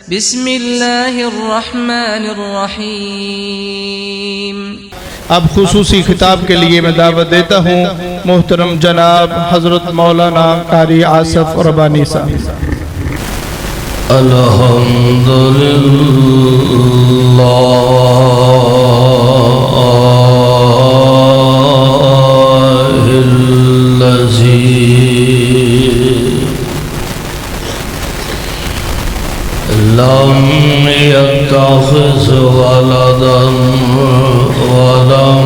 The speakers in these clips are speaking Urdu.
بسم اللہ الرحمن الرحیم۔ اب خصوصی خطاب کے لیے میں دعوت دیتا ہوں محترم جناب حضرت مولانا قاری آصف ربانی صاحب۔ الحمدللہ لم يتخذ ولدا ولم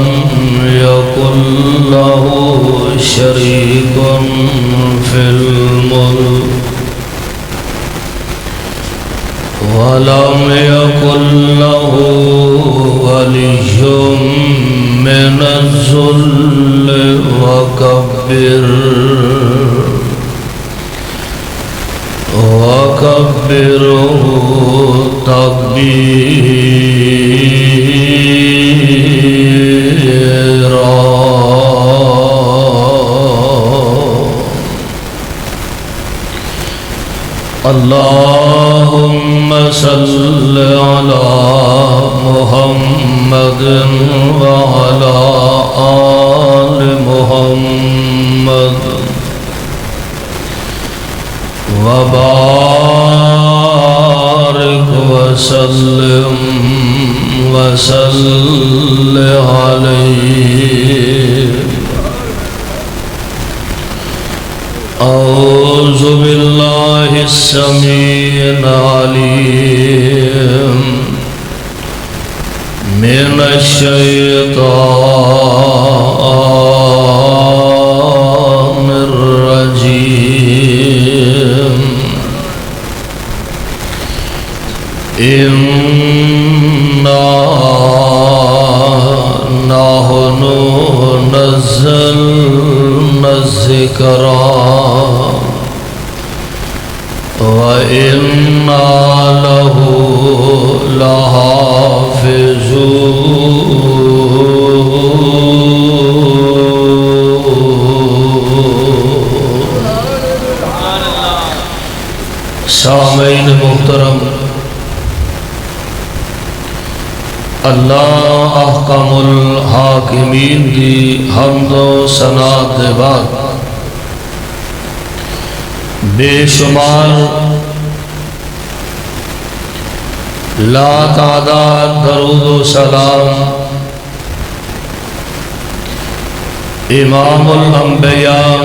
يكن له شريك في الملك ولم يكن له ولي من الذل وكبره تكبيرا۔ اللهم صل على محمد وعلى آل محمد وبارك وسلم عليه۔ أعوذ بالله السميع العليم من الشيطان الرجيم۔ إنا نحن نزلنا الذكر وإنا له لحافظون۔ سامعین محترم، اللہ احکم الحاکمین دی حمد و ثنا دے بعد بے شمار لا تعداد درود و سلام امام الانبیاء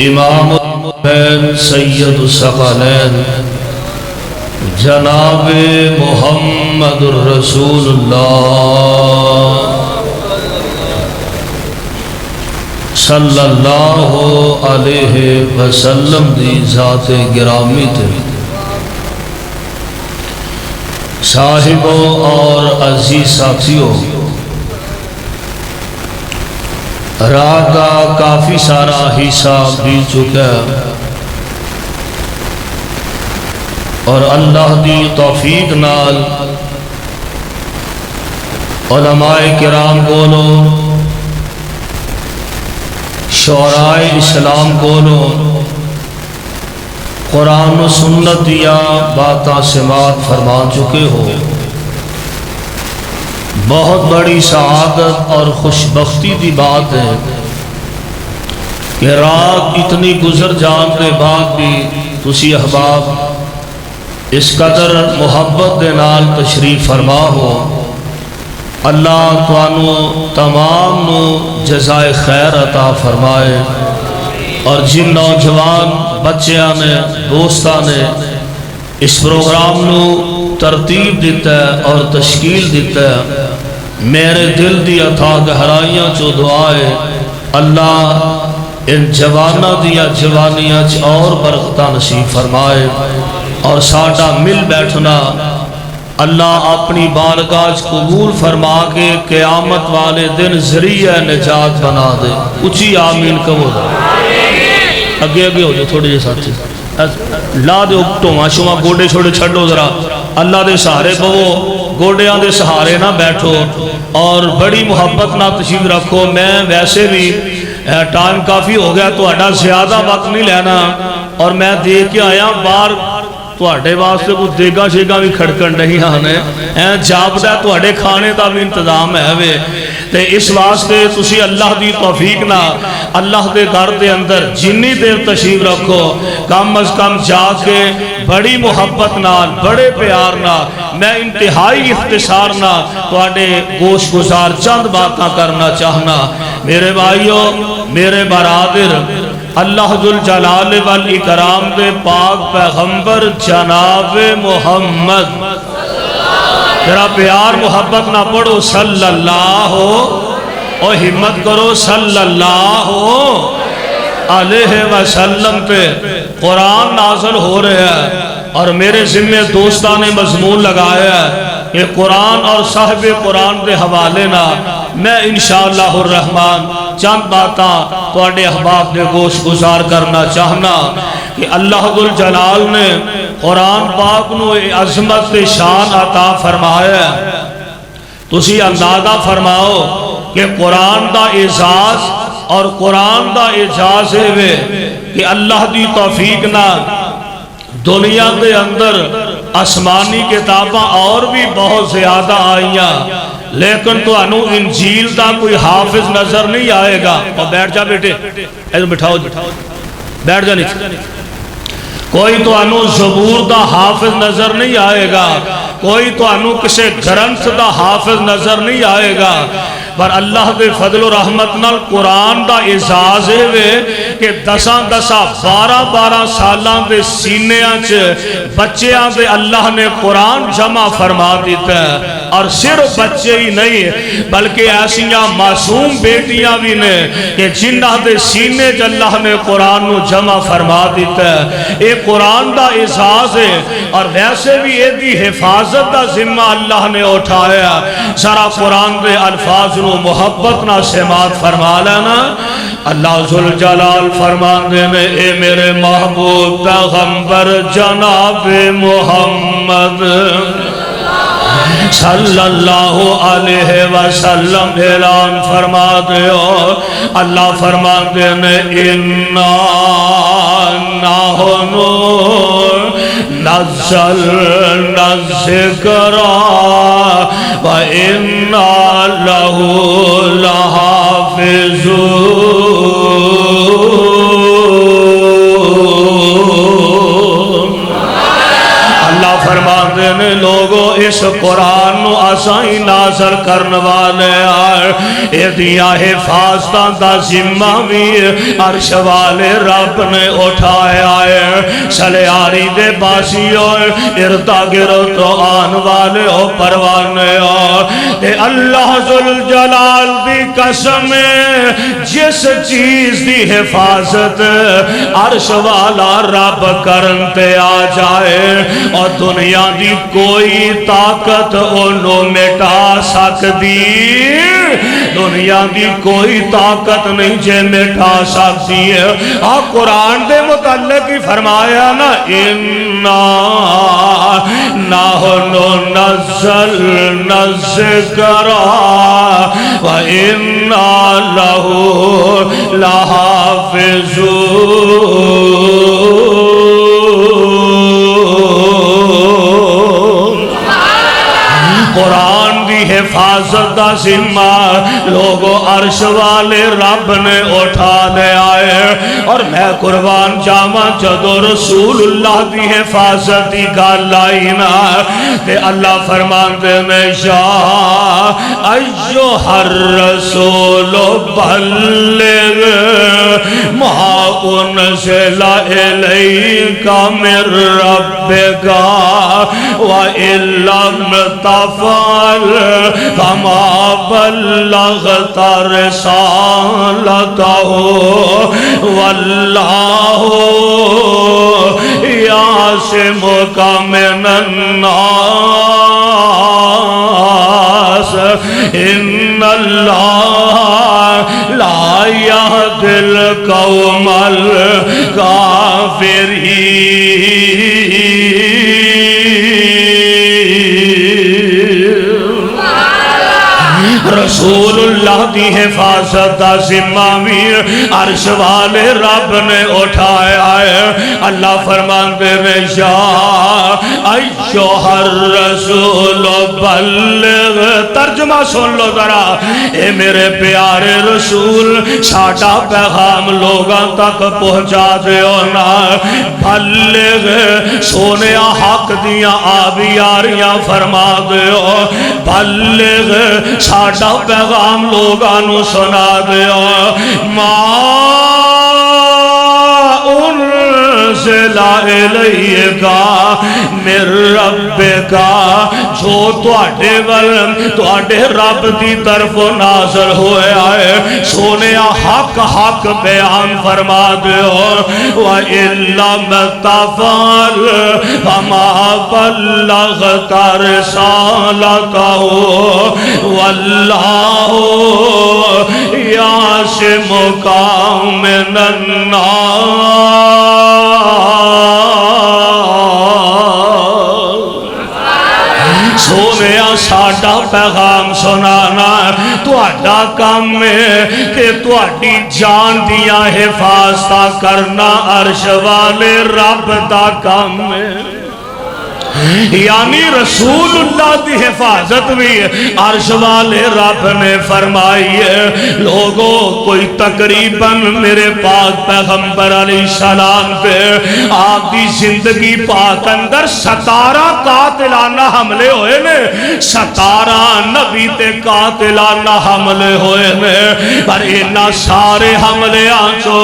امام الحسین سید الثقلین جناب محمد الرسول اللہ صلی اللہ علیہ وسلم دی ذات گرامی تے صاحبوں اور عزیز ساتھیوں، رات کا کافی سارا حصہ بیت چکا ہے اور اللہ دی توفیق نال علماء کرام کولو شعراء اسلام کولو قرآن و سنت یا باتاں سماعت فرما چکے ہو۔ بہت بڑی سعادت اور خوشبختی دی بات ہے کہ رات اتنی گزر جان کے بعد بھی تسی احباب اس قدر محبت دے نال تشریف فرما ہو۔ اللہ توانو تمام نو جزائے خیر عطا فرمائے، اور جن نوجوان بچیاں نے دوستاں نے اس پروگرام نو ترتیب دیتا ہے اور تشکیل دیتا ہے، میرے دل دی عطا گہرائیاں چو دعائے اللہ ان جوانہ دیا جوانیاں چ اور برکتہ نصیب فرمائے، اور ساڈا مل بیٹھنا اللہ اپنی بارگاہ قبول فرما کے قیامت والے دن ذریعہ نجات بنا دے۔ اچھی آمین کہو۔ اگے اگے ہو جو تھوڑے جے ساتھی لا دے ٹوما شما گوڑے چھوڑے چھڑو ذرا اللہ دے سہارے بہو، گوڑیاں دے سہارے نہ بیٹھو اور بڑی محبت نہ تشریف رکھو۔ میں ویسے بھی ٹائم کافی ہو گیا تو اڈا زیادہ وقت نہیں لینا، اور میں دیکھ کے آیا باہر تواڈے واسطے کوئی دیگا شیگا بھی کھڑکن نہیں آنے جابدہ تواڈے کھانے دا بھی انتظام ہے وے تے اس واسطے تسی اللہ دی توفیق نہ اللہ دے گھر دے اندر جنی دیر تشریف رکھو کم از کم جا کے بڑی محبت نال بڑے پیار نال میں انتہائی اختصار نال تواڈے گوش گزار چند باتاں کرنا چاہنا میرے بھائیو میرے برادر اللہ ذوالجلال والاکرام دے پاک پیغمبر جناب محمد تیرا پیار محبت نہ پڑھو صلی اللہ اور ہمت کرو صلی اللہ علیہ وسلم پہ قرآن نازل ہو رہے ہیں اور میرے ذمہ دوستان مضمون لگایا ہے کہ قرآن اور صاحب قرآن دے حوالے نہ میں انشاءاللہ الرحمن چند باتاں تواڈے احباب دے گوش گزار کرنا چاہنا کہ اللہ ذوالجلال نے قرآن پاک نو عظمت شان عطا فرمایا ہے تسی اندازہ فرماؤ کہ قرآن دا اعزاز اور قرآن دا اعجاز ہے کہ اللہ دی توفیق نہ دنیا دے اندر آسمانی کتاباں اور بھی بہت زیادہ آئیاں لیکن تو انو انجیل دا کوئی حافظ نظر نہیں آئے گا اور بیٹھ جا بیٹے ایسا بٹھاؤ بیٹھ جا نہیں کوئی تو انو زبور دا حافظ نظر نہیں آئے گا کوئی تو انو کسے گرنتھ دا حافظ نظر نہیں آئے گا پر اللہ دے فضل و رحمت نال قرآن دا اعزاز ہے کہ دساں 12 سالاں دے سینیاں بچیاں دے اللہ نے قرآن جمع فرما دیتا ہے اور صرف بچے ہی نہیں بلکہ ایسیاں معصوم بیٹیاں بھی نے کہ جنہ دے سینے اللہ نے قرآن نو جمع فرما دیتا ہے ایک قرآن دا اعزاز ہے اور ویسے بھی یہ دی حفاظت دا ذمہ اللہ نے اٹھایا سارا قرآن دے الفاظ نو محبت نہ سماعت فرما لینا اللہ ذوالجلال فرماندے میں اے میرے محبوب پیغمبر جناب محمد صلی اللہ علیہ وسلم اعلان فرما دیو اللہ فرما دینے اِنَّا نَحْنُ نَزَّلْنَا الذِّكْرَ وَإِنَّا لَهُ لَحَافِظُونَ فرماتے ہیں لوگوں اس قرآن نو آسائی نازل کرنے والے آئے اے دیا حفاظتاں دا ذمہ بھی عرش والے رب نے اٹھائے آئے سلیاری دے باسی ہوئے ارتا گرد آن والے ہو پروانے آئے اللہ ذوالجلال دی قسم جس چیز دی حفاظت عرش والا رب کرنتے آ جائے اور دنیا دی کوئی طاقت انہوں مٹا سکتی دنیا دی کوئی طاقت نہیں جے مٹا سکتی ہے آپ قرآن دے متعلق ہی فرمایا نا اِنَّا نَحْنُ نَزَّلْنَا الذِّكْرَ وَإِنَّا لَهُ لَحَافِظُونَ قرآن دی حفاظت دا ذمہ لوگوں عرش والے رب نے اٹھا دے آئے اور میں قربان جاما جدو رسول اللہ دی حفاظت دی گال آئینا تے اللہ فرماندے میں یا ایوہ الرسول بلغ ما انزل الیک من ربک وَإِن لَّمْ تَفْعَلْ فَمَا بَلَّغْتَ رِسَالَتَهُ وَاللَّهُ يَعْصِمُكَ مِنَ النَّاسِ إِنَّ اللَّهَ لَا يَهْدِي الْقَوْمَ الْكَافِرِينَ رسول اللہ دی حفاظت دا ذمہ بھی عرش والے رب نے اٹھایا ہے۔ اللہ فرماندے نے یا ایھا الرسول بلغ، ترجمہ سن لو ذرا، اے میرے پیارے رسول ساڈا پیغام لوگاں تک پہنچا دیو نا، بلغ سونے حق دیاں آبیاریاں فرما دیو، بلغ ساڈا پیغام لوگاں نو سنا دیو، ما انزل الیک من ربک، جو تواڈے ول تواڈے رب دی طرف نازل ہویا ہے سونے حق بیان فرما دیو، وَإِن لَّمْ تَفْعَلْ فَمَا بَلَّغْتَ رِسَالَتَهُ وَاللَّهُ يَعْصِمُكَ مِنَ النَّاسِ۔ سونیا ساڈا پیغام سنانا تہاڈا کام ہے کہ تہاڈی جان دیاں حفاظت کرنا عرش والے رب دا کام ہے، یعنی رسول اللہ دی حفاظت بھی عرش والے رب نے فرمائی ہے۔ لوگوں کوئی تقریباً میرے پاک پیغمبر علیہ السلام پہ آپ دی زندگی پاک اندر 17 قاتلانہ حملے ہوئے نے، 17 نبی تے قاتلانہ حملے ہوئے نے، پر انہاں سارے حملے آنچو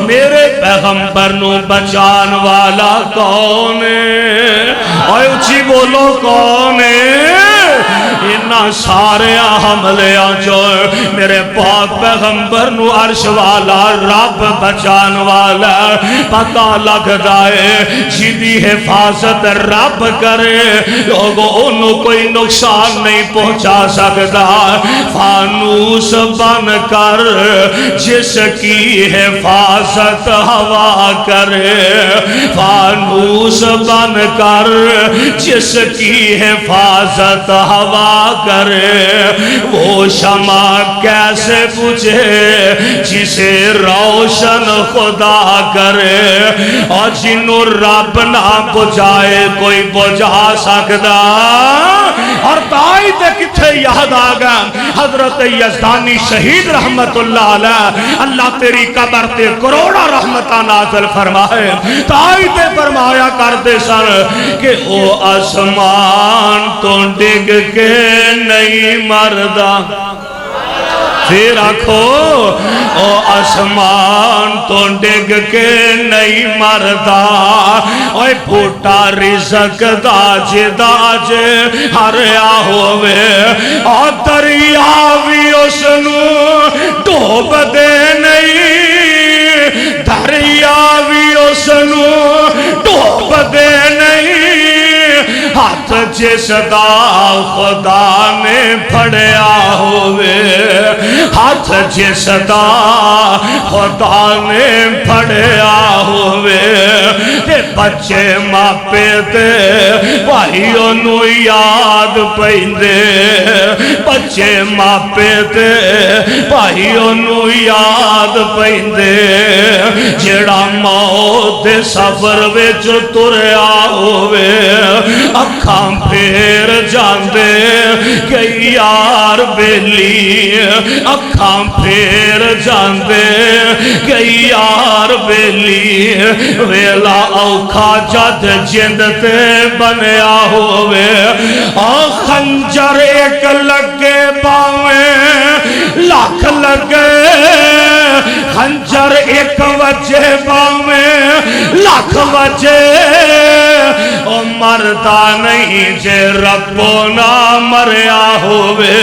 میرے پیغمبر نو بچان والا کون ہے؟ اور اچھی بولو کون ہے؟ انہاں سارے حملے جو میرے پاک پیغمبر نو عرش والا رب بچان والا پتہ لگ جائے، جیدی حفاظت رب کرے لوگوں انہوں کوئی نقصان نہیں پہنچا سکتا۔ فانوس بن کر جس کی حفاظت ہوا کرے، فانوس بن کر جس کی حفاظت ہوا کرے، وہ شمع کیسے بجھے جسے روشن خدا کرے، اور جنہوں رب نہ بجھائے کوئی بجھا سکتا۔ اور تائی تے کتھے یاد آگا حضرت یزدانی شہید رحمت اللہ علیہ، اللہ تیری قبر تے کروڑا رحمتہ نازل فرمائے، تائی تے فرمایا کر دے سر کہ او آسمان تو ڈگ کے نہیں مردہ، پھر آکھو او آسمان تو ڈگ کے نہیں مردہ، اوہ پھوٹا رزق داج داج ہریا ہوئے، اور دریا بھی اس نو ڈوب دے نہیں، دریا بھی اس نو ڈوب دے نہیں، ہاتھ جس دا خدا نے پھڑیا ہوئے، ہاتھ جس دا خدا نے پھڑیا ہوئے، تے بچے ماپے تے بھائیوں نو یاد پہندے، بچے ماپے تے بھائیوں نو یاد پہندے، جڑا موت دے سفر وچ تریا ہوئے، اکھاں پھیر جاندے کئی یار بیلی، اکھاں پھیر جاندے کئی یار بیلی، ویلا اوکھا جد جند تے بنیا ہوئے، خنجر ایک لگے باویں لاکھ لگے، خنجر ایک وجہ باویں لاکھ وجہ، او مرتا نہیں جے ربو نہ مریا ہوئے۔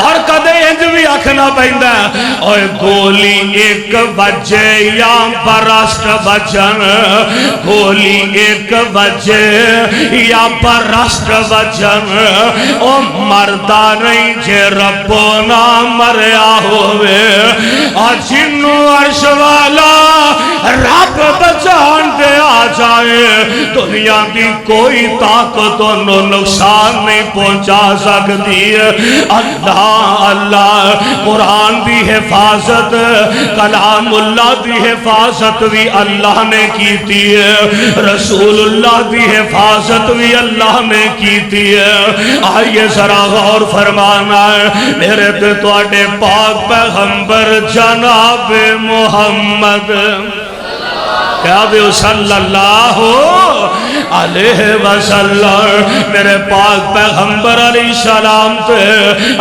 اور کدے انج بھی آکھنا پہندا اوے گولی ایک بجے یا برسٹ بجن گولی ایک بجے یا برسٹ بجن او مردہ نہیں جے ربو نہ مریا ہوئے جنو عرش والا رب بچان دے آ جائے دنیا کی کوئی طاقت انہوں نقصان نہیں پہنچا سکتی اللہ اللہ قرآن دی حفاظت کلام اللہ دی حفاظت بھی اللہ نے کیتی ہے رسول اللہ دی حفاظت بھی اللہ نے کیتی ہے آئیے ذرا غور فرمانا ہے میرے تے تواڈے پاک پیغمبر جناب محمد کیا دیو صلی اللہ علیہ وسلم میرے پاک پیغمبر علیہ السلام تے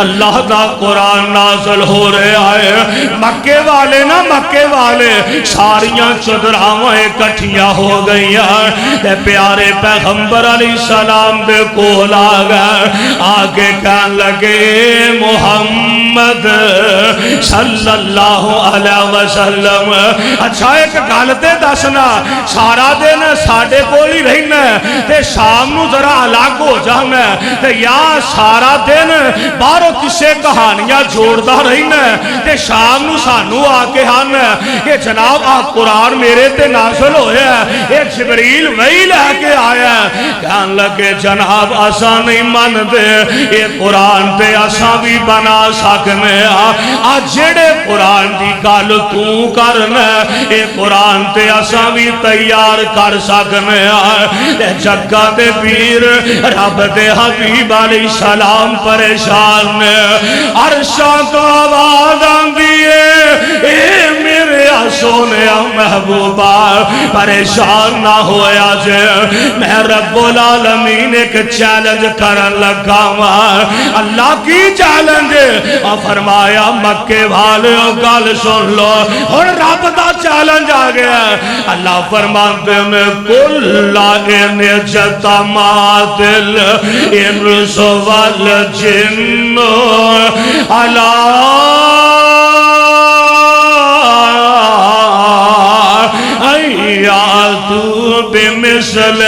اللہ دا قرآن نازل ہو رہے آئے مکے والے نا مکے والے ساریاں چدراویں اکٹھیاں ہو گئی تے پیارے پیغمبر علیہ السلام دے کول آ گئے آگے کہن لگے محمد صلی اللہ علیہ وسلم اچھا ایک گالتے دسنا سارا دن ساڑے کولی رہنا تے شام نو ذرا الگ ہو جانا تے یا سارا دن بارو کسے کہانیاں جوڑتا رہنا تے شام نو سانو آکے آنا کہ جناب قرآن میرے تے نازل ہویا ہے ایک جبریل وہی لے کے آیا ہے کہن لگے جناب آسا نہیں من دے یہ قرآن تے آسا بھی بنا سکنے جڑے قرآن دی گل تو کرنا یہ قرآن تے آسا بھی تیار کر سکنے جگہ دے پیر رب دے حبیب علیہ السلام پریشان عرشاں تو آواز آندی ہے اے میرے سونے محبوبہ پریشان نہ ہویا جے میں رب العالمین ایک چیلنج کرن لگا اللہ کی چیلنج فرمایا مکے والے گل سن لو اور رب دا چیلنج آ گیا اللہ فرماتے میں کل ان جتمات الانس والجن علی یاتوا بمثل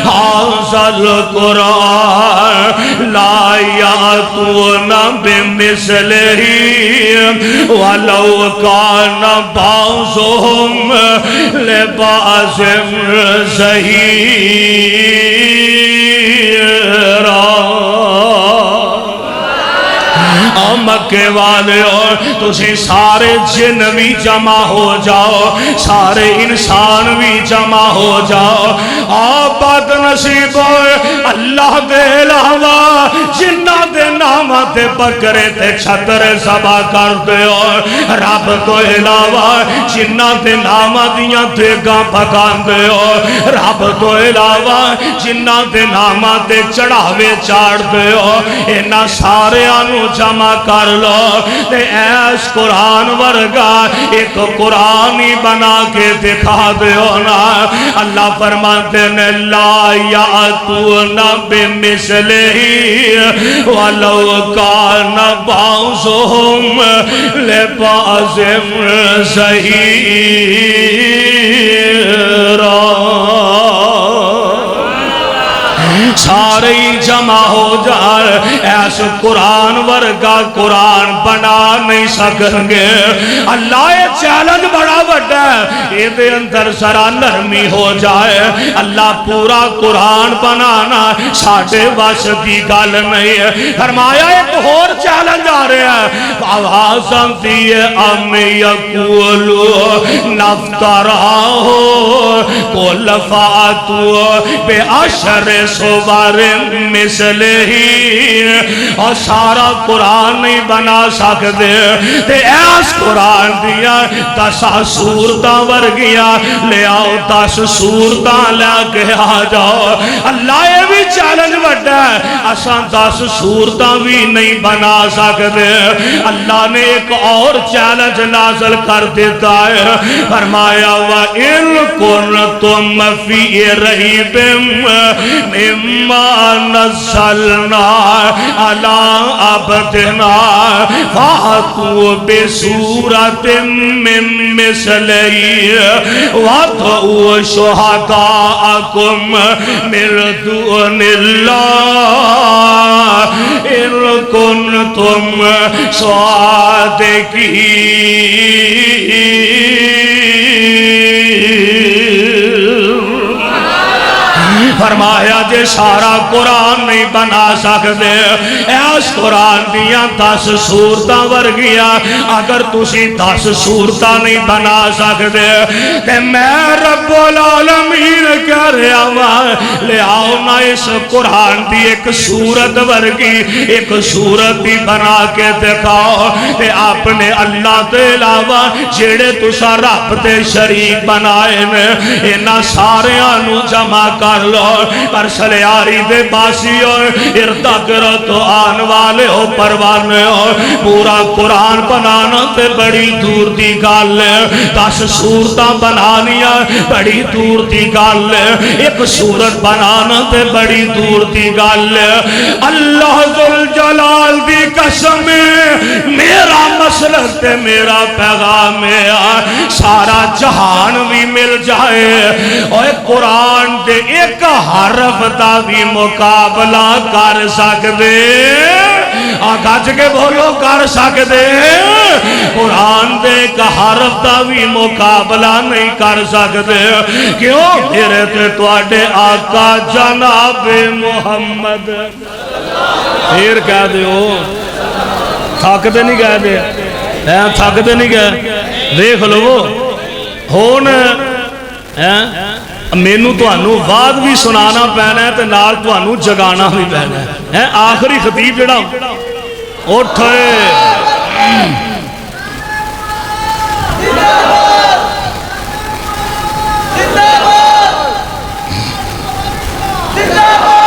هذا القرآن لا یاتون بمثله ولو كان بعضهم لبعض ظهيرا مکے والے اور تسی سارے جن بھی جمع ہو جاؤ سارے انسان بھی جمع ہو جاؤ آباد نصیب اللہ دے علاوہ جنہ دے نامہ دے بکرے تے چھتر سبا کر دے اور رب تو علاوہ جنہ دے نامہ دیاں دے گاں پکان دے اور رب تو علاوہ جنہ دے نامہ دے چڑھاوے چاڑ دے اور اینا سارے آنو جمع کر لو تے ایس قرآن ورگا ایک قرآنی بنا کے دکھا دیو نا اللہ فرماتے نے لا یاتون بمثلہ ولو کان بعضهم لبعض ظہیرا سارے جمع ہو جائے ایسا قرآن ورگا قرآن بنا نہیں سکیں گے اللہ یہ چیلنج بڑا بڑا ہے یہ دے اندر ذرا نرمی ہو جائے اللہ پورا قرآن بنانا ساڑھے بس کی گل نہیں ہے فرمایا ایک اور چیلنج آ رہے ہیں آواز آتی ہے ام یقولو نفترہ قل فاتو بے عشر سوار مثلہ اور سارا قرآن نہیں بنا سکتے تے ایس قرآن دیا 10 سورتاں ورگیا لے آؤ 10 سورتاں لے کے آ جاؤ اللہ یہ بھی چیلنج بڑھا ہے اساں 10 سورتاں بھی نہیں بنا سکتے اللہ اللہ نے ایک اور چیلنج نازل کر دیتا ہے، فرمایا وَإِن كُنتُمْ فِي رَيْبٍ مِّمَّا نَزَّلْنَا عَلَىٰ عَبْدِنَا فَأْتُوا بِسُورَةٍ مِّن مِّثْلِهِ وَادْعُوا شُهَدَاءَكُم مِّن دُونِ اللَّهِ إِن كُنتُمْ صَادِقِينَ۔ فرمایا جے سارا قرآن نہیں بنا سکتے، اس قرآن دیاں 10 سورتاں ورگیاں اگر تسی 10 سورتاں نہیں بنا سکتے تے میں رب العالمین کہہ رہا ہوں لے آؤ نا اس قرآن دی ایک سورت ورگی ایک سورت دی بنا کے دکھاؤ تے آپ نے اللہ دے علاوہ جیڑے تسا رب دے شریک بنائے نے انہاں سارے آنو جمع کر لو پر سلیاری دے باسی ہو ارتقرت آن والے ہو پروانے ہو پورا قرآن بنانا تے بڑی دور دی گال ہے 10 سورتاں بنانیا بڑی دور دی گال ہے ایک سورت بنانا تے بڑی دور دی گال ہے اللہ ذوالجلال دی قسم میرا مسلک تے میرا پیغام ہے سارا جہان بھی مل جائے اور قرآن دے ایک حرف دا بھی مقابلہ کر سکتے گج کے بولو کر سکتے قرآن دے ایک حرف دا بھی مقابلہ نہیں کر سکتے کیوں میرے تے تواڈے آقا جناب محمد پھر کہہ دیو تھک دے نہیں کہہ دے تھک دے نہیں کہہ دیکھ لو ہون مینو تانوں بعد بھی سنانا پینا ہے تے نال تانوں جگانا بھی پینا ہے آخری خطیب جڑا اٹھے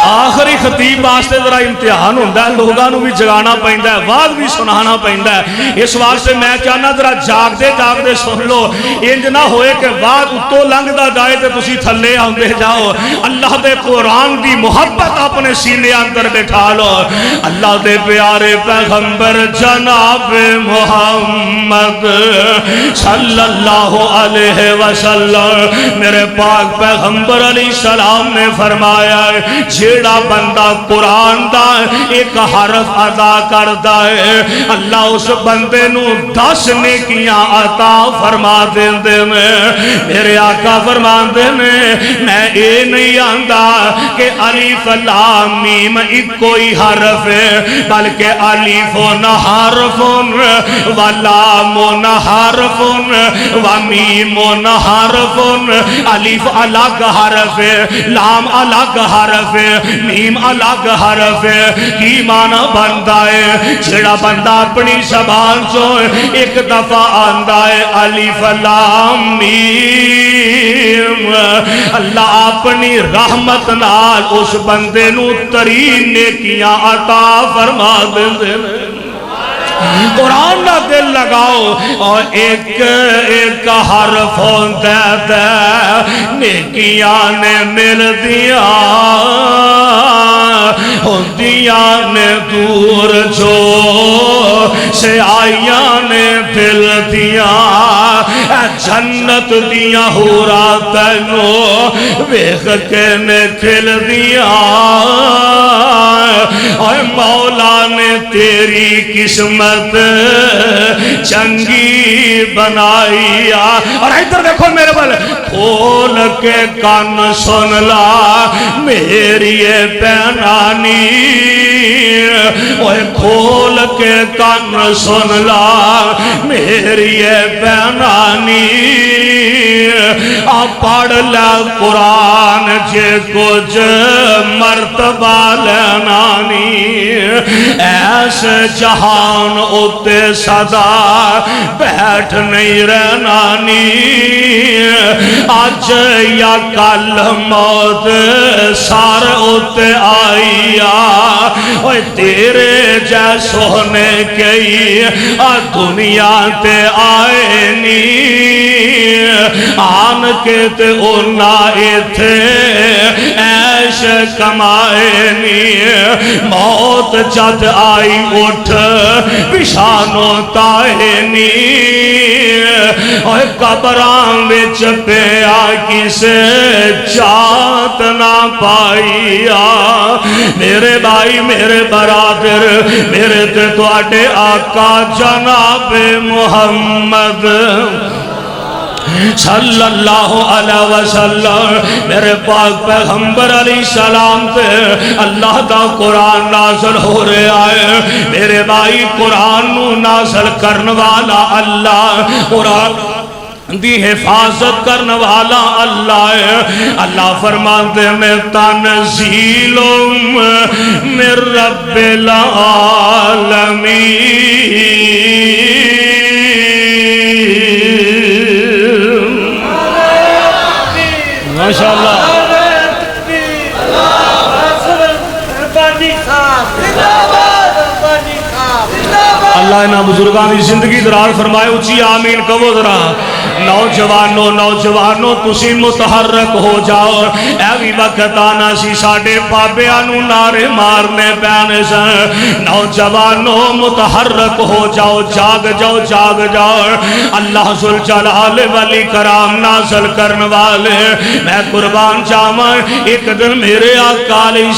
آخری خطیب واسطے ذرا امتحان ہوندہ ہے لوگاں نو بھی جگانا پہندہ ہے وعد بھی سنانا پہندہ ہے اس واسطے میں چاہنا ذرا جاگ دے سن لو انج نہ ہوئے کہ وعد اتو لنگ دا جائے تے تسی تھلے آندے جاؤ اللہ دے قرآن دی محبت اپنے سینے اندر بٹھا لو اللہ دے پیارے پیغمبر جناب محمد صلی اللہ علیہ وسلم میرے پاک پیغمبر علیہ السلام نے فرمایا ہے جیڑا بندہ قرآن دا ایک حرف ادا کردا ہے اللہ اس بندے نو 10 نیکیاں عطا فرما دیندے میں میرے آقا فرما دیندے میں اے نہیں آندا کہ الف لام میم ایک کوئی حرف ہے بلکہ الف حرف و لام حرف و میم حرف الف الگ حرف ہے لام الگ حرف ہے میم الگ حرف ہے کی معنی بندا ہے جڑا بندہ اپنی زبان چوں ایک دفعہ آندا ہے الف لام میم اللہ اپنی رحمت نال اس بندے نو ترین نیکیاں عطا فرما دیندے قرآن نہ دل لگاؤ اور ایک حرف ہوندہ دے نیکیاں نے مل دیا ہوندیاں نے دور جو سے آئیاں نے دل دیا جنت دیا ہورا تینو ویخ کے نے کھل دیا اور مولا نے تیری قسمت چنگی بنائی اور ادھر دیکھو میرے بل کھول کے کان سن لا میری پہنانی کھول کے کان سن لا میری پہنانی پڑھ لے قرآن جے کچھ مرتبہ لینا نہیں ایسے جہان اتے صدا بیٹھ نہیں رہنا نہیں آج یا کل موت سار اتے آئی اوے تیرے جیسو نے کئی دنیا تے آئے نہیں آن کے تے اونا ایتھے ایش کمائے نہیں موت جد آئی اٹھ پشانو تائے نہیں اور قبران بچ پیا کسے چاہت نہ پائیا میرے بھائی میرے برادر میرے تے تو آٹے آقا جناب محمد صلی اللہ علیہ وسلم میرے پاک پیغمبر علیہ السلام تے اللہ دا قرآن نازل ہو رہا ہے میرے بھائی قرآن نو نازل کرن والا اللہ قرآن دی حفاظت کرن والا اللہ ہے اللہ فرماتے میں تنزیل من رب العالمین ماشاءاللہ اللہ انہاں بزرگانی زندگی دراز فرمائے اچھی آمین کہو ذرا نوجوانوں تسی متحرک ہو جاؤ ایوی وقت آنا سی ساڑے بابیانو نارے مارنے پیانے سے نوجوانوں متحرک ہو جاؤ جاگ جاؤ اللہ ذوالجلال ولی کرام نازل کرن والے میں قربان جاواں ایک دن میرے آقا علیہ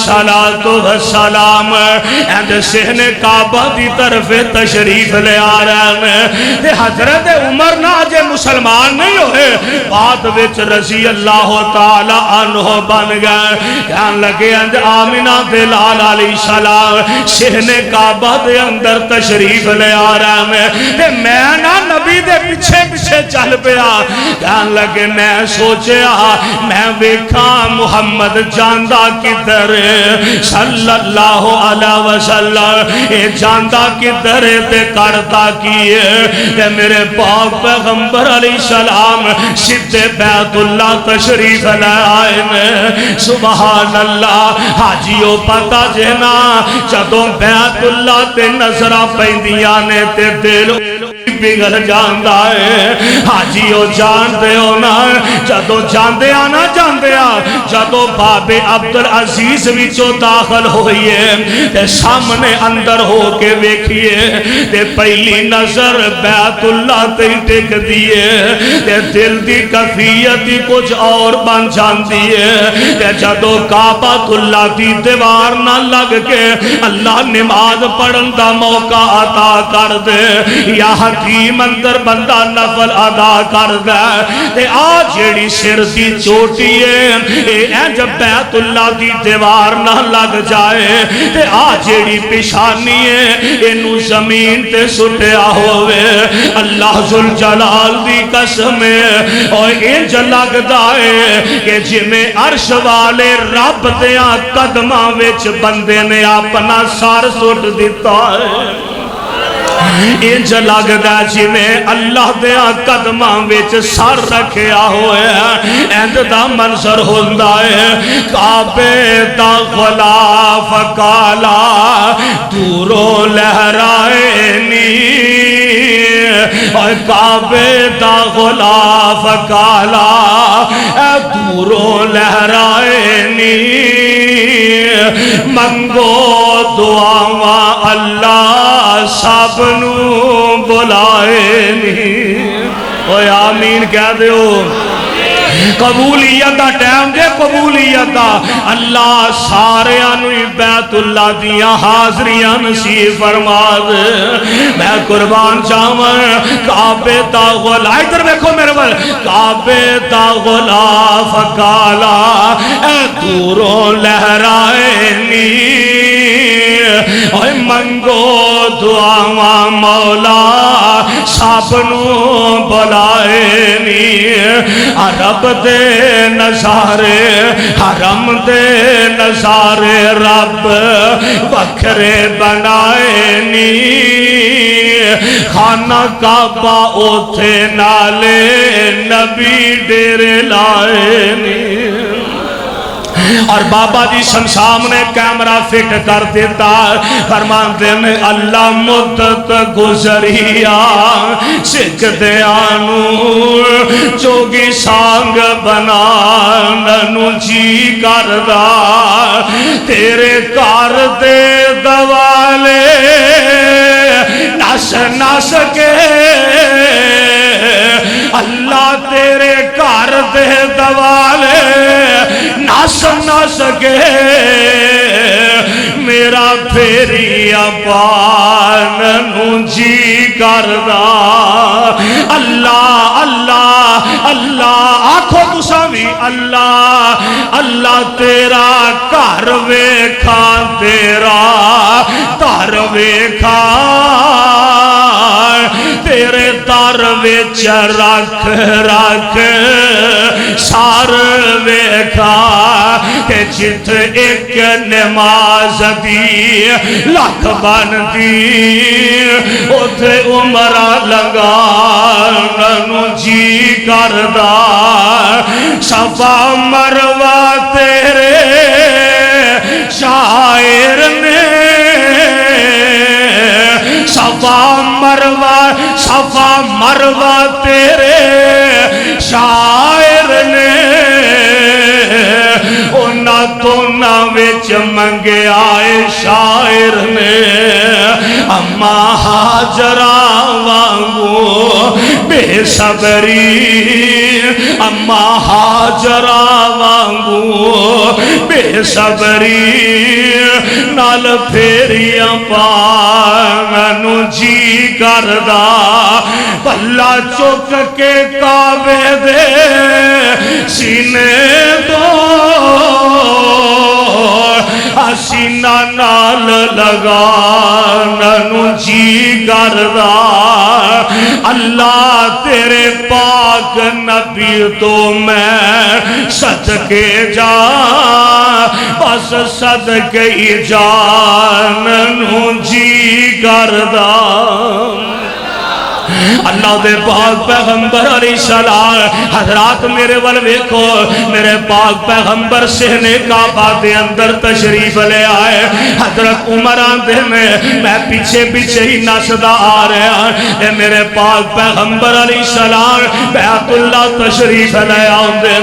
السلام اند سہن کعبہ دی طرف تشریف لے آ رہے ہیں حضرت عمر نہ جے مسلمان نہیں ہوئے بعد وچ رضی اللہ تعالی عنہ بن گئے کہن لگے اند آمینہ دلال علیہ السلام سہن کعبہ دے اندر تشریف لے آ رہے ہیں میں نہ نبی دے پیچھے چل پیا کہن لگے میں سوچیا میں ویکھا محمد جاندہ کدھر صلی اللہ علیہ وسلم اے جاندہ کدھر تے کرتا کیے کہ میرے پاک پیغمبر علیہ السلام سدھے بیت اللہ تشریف لے آئے میں سبحان اللہ حاجیو پتا جنا جدوں بیت اللہ تے نظرہ پیندیاں نے تے دل بگڑ جاندہ ہے حاجیو جاندے ہو نا جدوں جاندے آنا جدوں باب عبدالعزیز وچو داخل ہوئیے تے سامنے اندر ہو کے ویکھئے تے پہلی نظر بیت اللہ تے ٹک دیئے تے دل دی کفیتی کچھ اور بن جاندی ہے تے جدوں کعبۃ اللہ دی دیوار نہ لگ کے اللہ نماز پڑھن دا موقع عطا کر دے یا حکیم اندر بندہ نفل ادا کر دے تے آ جیڑی سر دی چوٹی ہے جب بیت اللہ دی دیوار نہ لگ جائے تے آ جیڑی پیشانی ہے انو زمین تے سٹیا ہوئے اللہ ذوالجلال دی قسم اور انج لگدا ہے کہ جویں عرش والے رب دیاں قدماں وچ بندے نے اپنا سر سٹ دتا ہے انج لگدا جویں اللہ دیاں قدماں وچ سر رکھیا ہویا اند دا منظر ہوندا ہے کعبے دا غلاف کالا دوروں لہرائے نی اور کعبے دا غلاف کالا دوروں لہرائے نی منگو دعاواں اللہ سب نو بلائے نہیں اوہ آمین کہہ دیو قبولیت دا ٹائم دے قبولیت دا اللہ سارے انوی بیت اللہ دیاں حاضریاں نصیب فرما دے میں قربان چاہوں کعبے تا غلا ادھر دیکھو میرے بل کعبے تا غلا فکالا اے دوروں لہرائے نی اے منگو دعا مولا سابنوں بلائے نی عرب دے نظارے حرم دے نظارے رب وکھرے بنائے نی خانہ کعبہ اوتھے نالے نبی ڈیرے لائے نی اور بابا جی شمشام نے کیمرہ فٹ کر دیتا فرماتے ہیں اللہ مدت گزریا سکھ دیانو چوگی سانگ بنا ننو جی کردہ تیرے کار دے دوالے نس نس کے اللہ تیرے کار دے دوالے نس نس کے میرا پھیری اپان جی کردہ اللہ اللہ اللہ آنکھو تسامی اللہ اللہ تیرا کار ویکھا تیرا تار ویکھا تیرے تار ویچ رکھ رکھ سار ویکھا کہ جت ایک نماز دی لکھ بن دی اتھے عمرہ لگا ننو جی کردہ صفا مروہ تیرے شاعر نے صفا مروہ تیرے شاعر نے انہاں تو نہ وچ منگے آئے شاعر نے اما حاجرہ وانگو بے صبری اما حاجرہ وانگو بے صبری نال پھیریاں پاننو جی کردہ پلہ چک کے کعبے دے سینے دو سینہ نال لگا ننو جی کردہ اللہ تیرے پاک نبی تو میں صدقے جا بس صدقے جا ننو جی کردہ اللہ دے پاک پیغمبر علیہ السلام حضرات میرے والویکھو میرے پاک پیغمبر سہنے کعبہ دے اندر تشریف لے آئے حضرت عمر آندے میں پیچھے پیچھے ہی نسدہ آ رہے ہیں اے میرے پاک پیغمبر علیہ السلام بیت اللہ تشریف لے آندے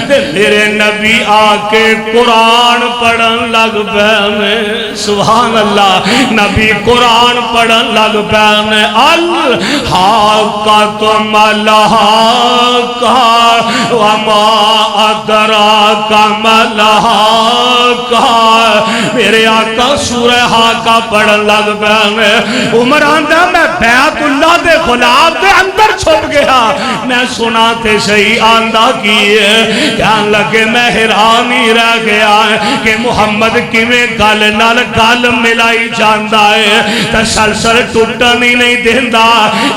تے میرے نبی آکے قرآن پڑھن لگ پہنے سبحان اللہ نبی قرآن پڑھن لگ پہنے حاقت ملحاقا وما ادراک ملحاقا میرے آقا سورہ حاقہ پڑھن لگ پہنے عمر آندہ میں بیت اللہ دے خلاف دے اندر چھپ گیا میں سنا تے صحیح آندہ کیے کہاں لگے میں حیرانی رہ گیا کہ محمد کیویں گل نال گل ملائی جاندا ہے تسلسل ٹوٹن ہی نہیں دیندا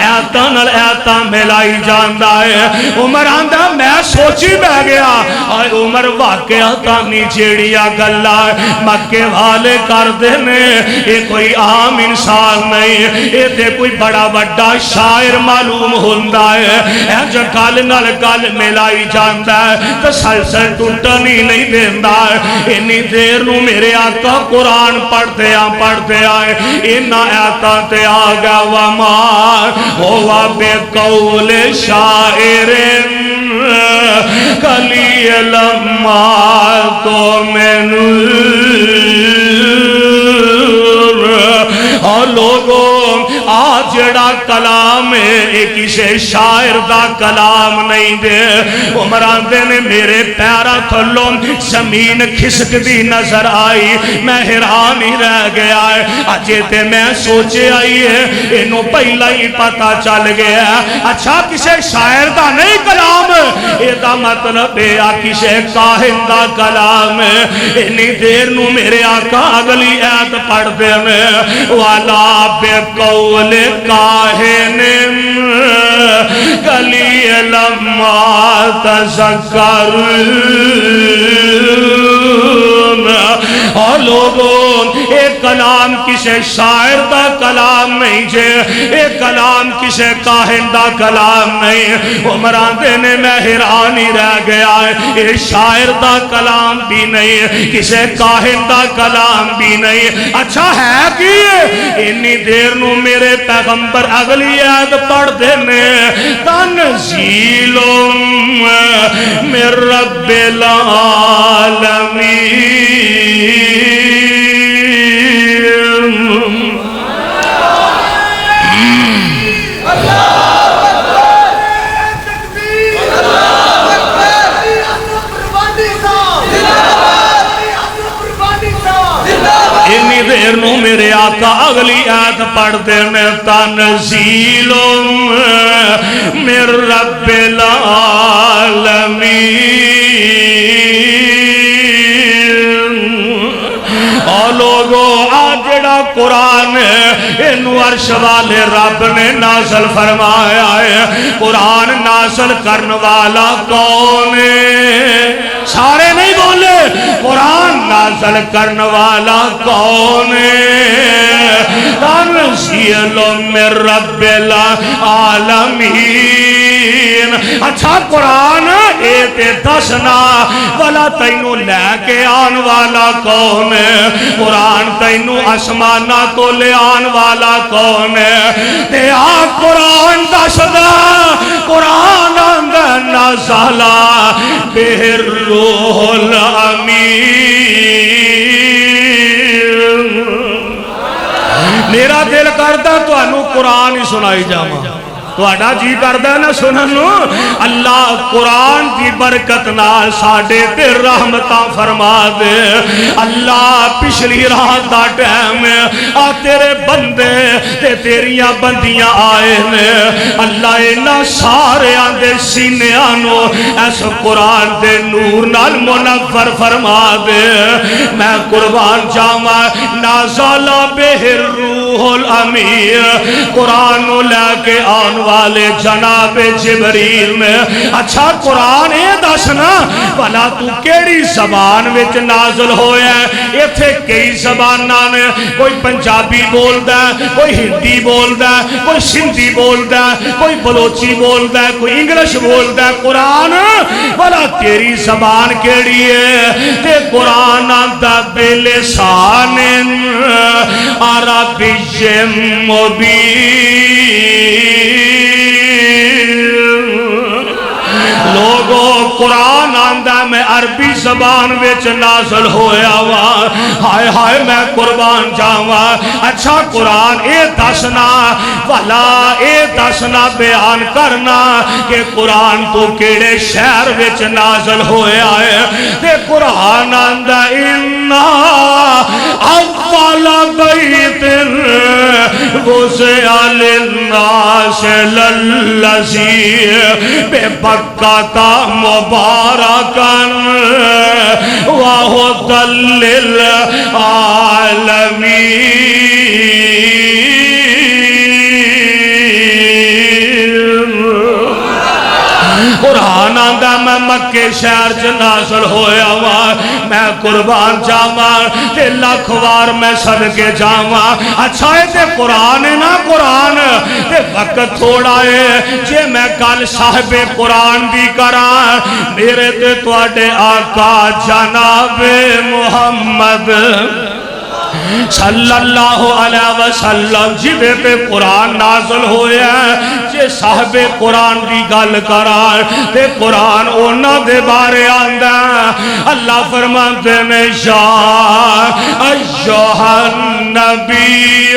ایتا نال ایتا ملائی جاندا ہے عمر آندہ میں سوچی بہ گیا اور عمر واقعہ تانی جیڑیا گلہ مکے والے کر دینے یہ کوئی عام انسان نہیں یہ تے کوئی بڑا بڑا شاعر معلوم ہوندہ ہے اے جو گل نال گل ملائی جاندا ہے تسلسل ٹوٹن ہی نہیں دیندا ہے انی دیر نو میرے آقا قرآن پڑھتے آئے انہا ایتا تے آگا وما ہوا بے قول شاعر کلی لما تو میں نور اور لوگوں آج جڑا کلام ہے یہ کسے شاعر دا کلام نہیں دے عمر آندے نے میرے پیرا تھلوں زمین کھسک دی نظر آئی میں حیران ہی رہ گیا ہے اجے تے میں سوچے آئی ہے انہوں پہلا ہی پتا چل گیا اچھا کسے شاعر دا نہیں کلام یہ دا مطلب ہے کسے کاہن دا کلام انہی دیر نو میرے آقا اگلی ایت پڑھ دے میں والا بے قول کاہن گلی لما تذکرون اور لوگوں ایک کلام کسے شاعر دا کلام نہیں جے ایک کلام کسے کاہن دا کلام نہیں عمران دینے میں حیران ہی رہ گیا ہے یہ شاعر دا کلام بھی نہیں کسے کاہن دا کلام بھی نہیں اچھا ہے کہ انی دیر نو میرے پیغمبر اگلی آیت پڑھ دینے تنزیلوں من رب العالمین انی دیر نو میرے آقا اگلی آیت پڑھ دینے تنزیلوں من رب العالمین اور لوگوں آجڑا قرآن انو عرش والے رب نے نازل فرمایا ہے قرآن نازل کرنے والا کون ہے سارے نہیں بولے قرآن نازل کرنے والا کون ہے تنزیل من رب العالمین اچھا قرآن ایتے دسنا والا تینو لے کے آن والا کون ہے قرآن تینو آسمانہ تو لے آن والا کون ہے تے آ قرآن دسنا قرآن اندر نازلہ بہر روح الامین میرا دل کردہ تو انو قرآن ہی سنائی جاما تو اڈا جی کردہ نہ سننو اللہ قرآن کی برکت نال ساڑے تے رحمتاں فرما دے اللہ پچھلی رات دا ٹائم آ تیرے بندے تے تیریاں بندیاں آئے نے اللہ اینا سارے آندے سینے آنو ایس قرآن دے نور نال منور فرما دے میں قربان جاما نازلہ بہر روح الامین قرآن لے کے آن والے جناب جبریل میں اچھا قرآن اے دسنا بھلا تو کیڑی زبان وچ نازل ہویا ہے ایتھے کئی زباناں نے کوئی پنجابی بولدا ہے کوئی ہندی بولدا ہے کوئی سندھی بولدا ہے کوئی بلوچی بولدا ہے کوئی انگلش بولدا ہے قرآن بھلا تیری زبان کیڑی ہے تے قرآن دا بلسان عربی مبین لوگوں قرآن آندہ میں عربی زبان وچ نازل ہویا وا ہائے ہائے میں قربان جاوا اچھا قرآن اے دسنا بھلا اے دسنا بیان کرنا کہ قرآن تو کیڑے شہر وچ نازل ہویا ہے تے قرآن آندہ اِنَّا اول بیت وسع للناس للذی ببکۃ مبارکاً وہدی للعالمین قرآن آندہ میں مکے شہر چ نازل ہویا وا میں قربان جاوا تے لاکھ وار میں صدقے جاوا اچھا ہے تے قرآن ہے نا قرآن تے وقت تھوڑا ہے جے میں کل صاحب قرآن دی کراں میرے تے تواڈے آقا جناب محمد صلی اللہ علیہ وسلم جدے تے قرآن نازل ہویا ہے جے صاحب قرآن دی گل کران تے قرآن اونا دے بارے آندہ اللہ فرماتے نے یا ایہا النبی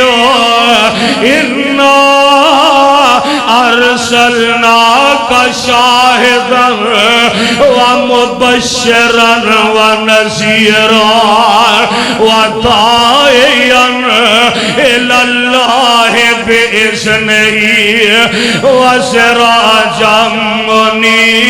اِنَّا ارسلناک شاہدا ومبشرا ونذیرا وداعیا الی اللہ بإذنہ وسراجا منیرا۔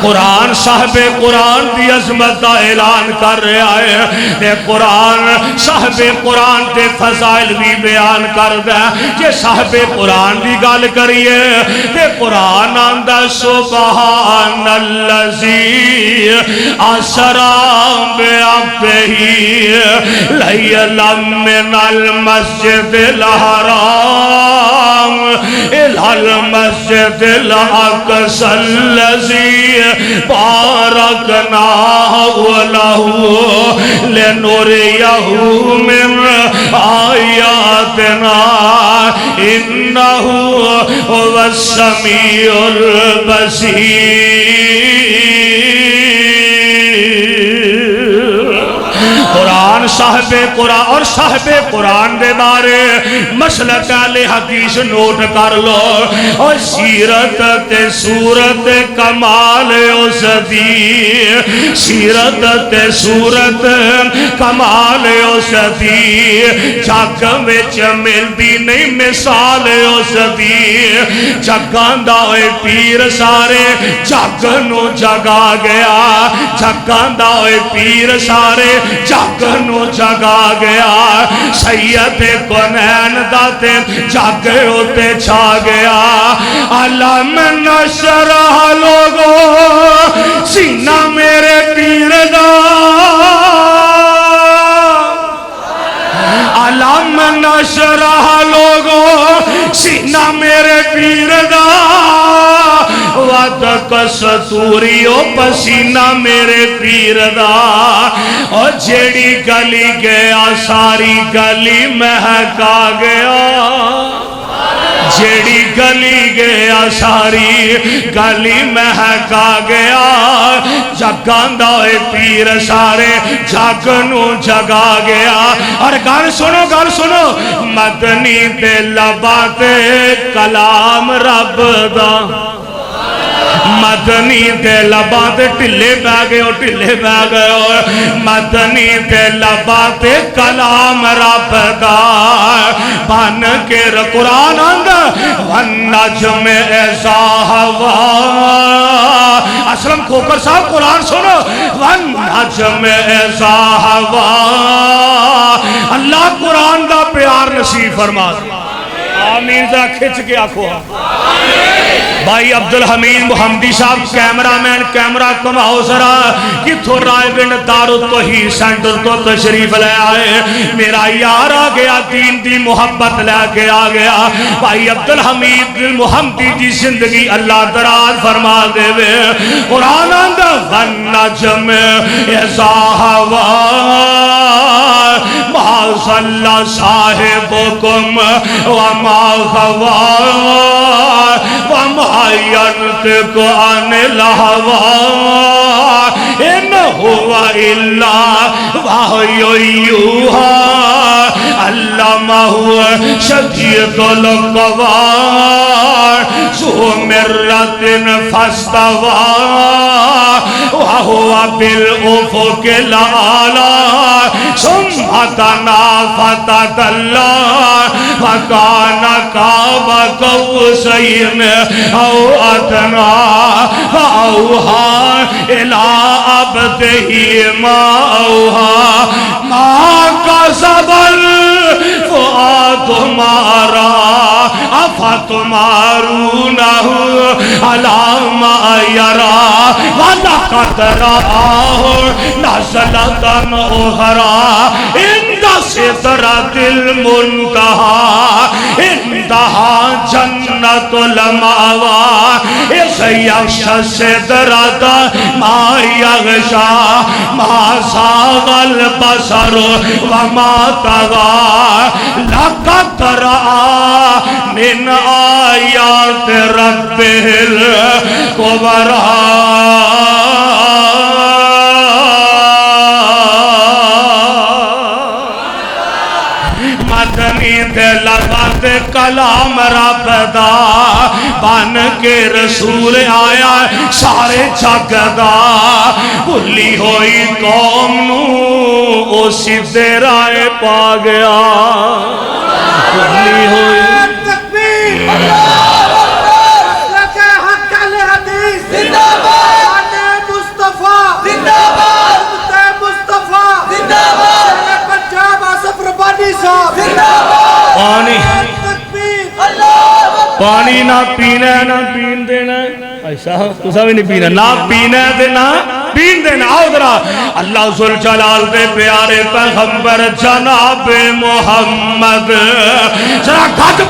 قرآن صاحب قرآن دی عظمت دا اعلان کر رہا ہے، تے قرآن صاحب قرآن تے فضائل بھی بیان کر دے۔ جے صاحب قرآن دی گل کریے تے قرآن آندہ سبحان اللذی اسرا بعبدہ لیلا من المسجد الحرام الى المسجد الاقصی الذی بارکنا لہ لنریہ من آیاتنا انہ هو السمیع البصیر۔ قرآن صاحب قرآن اور صاحب قرآن دے بارے مسلک اہل حدیث نوٹ کر لو، اور سیرت تے صورت کمال اس دی، سیرت تے صورت کمال اس دی، جگ وچ ملدی نہیں مثال اس دی۔ جگاں دا ہوئے پیر سارے جگ نو جگا گیا، جگاں دا ہوئے پیر سارے جگ نو جگا گیا، سید کونین داتے جگ ہوتے چھا گیا۔ علم نشرح لوگو سینہ میرے پیر دا، علم نشرح لوگو سینہ میرے پیر دا، وَدَقَ سَتُوریو پسینہ میرے پیر دا۔ اور جیڑی گلی گیا ساری گلی مہکا گیا، جیڑی گلی گیا ساری گلی مہکا گیا۔ جگاں دے پیر سارے جگ نو جگا گیا۔ اور گل سنو مدنی تے لباں تے کلام رب دا، مدنی تے لباں تے ٹھلے پہ گئے ہو، ٹھلے پہ گئے ہو، مدنی تے لباں تے کلام رب دا بن کے قرآن اندر والنجم اذا ہوا۔ اسلم کھوکر صاحب قرآن سنو، والنجم اذا ہوا۔ اللہ قرآن دا پیار نصیب فرما، آمین ذرا کھچ کے آنکھو۔ بھائی عبدالحمید محمدی صاحب کیمرہ مین کیمرہ کماؤ ذرا، کتھو رائے بن دارالتوحید سینٹر تو تشریف لے آئے، میرا یار آ گیا، دین دی محبت لے کے آ گیا۔ بھائی عبدالحمید محمدی دی زندگی اللہ دراز فرما دے وے۔ قرآن اندر والنجم اذا ہوا ما ضل صاحبکم وما غوا وما ينطق عن الهوى إن هو إلا وحي يوحى علمه شديد القوى ذو مرة فاستوى وهو بالأفق الأعلى ثم دنا فتدلى فكان قاب قوسين أو أدنى فأوحى إلى عبده ما أوحى ما كذب الفؤاد ما رأى أفتمارونه على ما يرى ولقد رآه نزلة أخرى عند سدرة المنتهى عندها جنة المأوى إذ يغشى السدرة ما يغشى ما زاغ البصر وما طغى لقد رأى من آيات ربه الكبرى تے لفظ کلام رب دا بن کے رسول آیا سارے جگ دا بھلی ہوئی قوم نو او سیدھے رائے پا گیا بھلی ہوئی پانی پانی نہ پینا نہ پین دینا ایسا تسا بھی نہیں پینا نہ پینا دینا پین دینا آؤ ذرا اللہ ذوالجلال دے پیارے پیغمبر جناب محمد ذرا گھٹ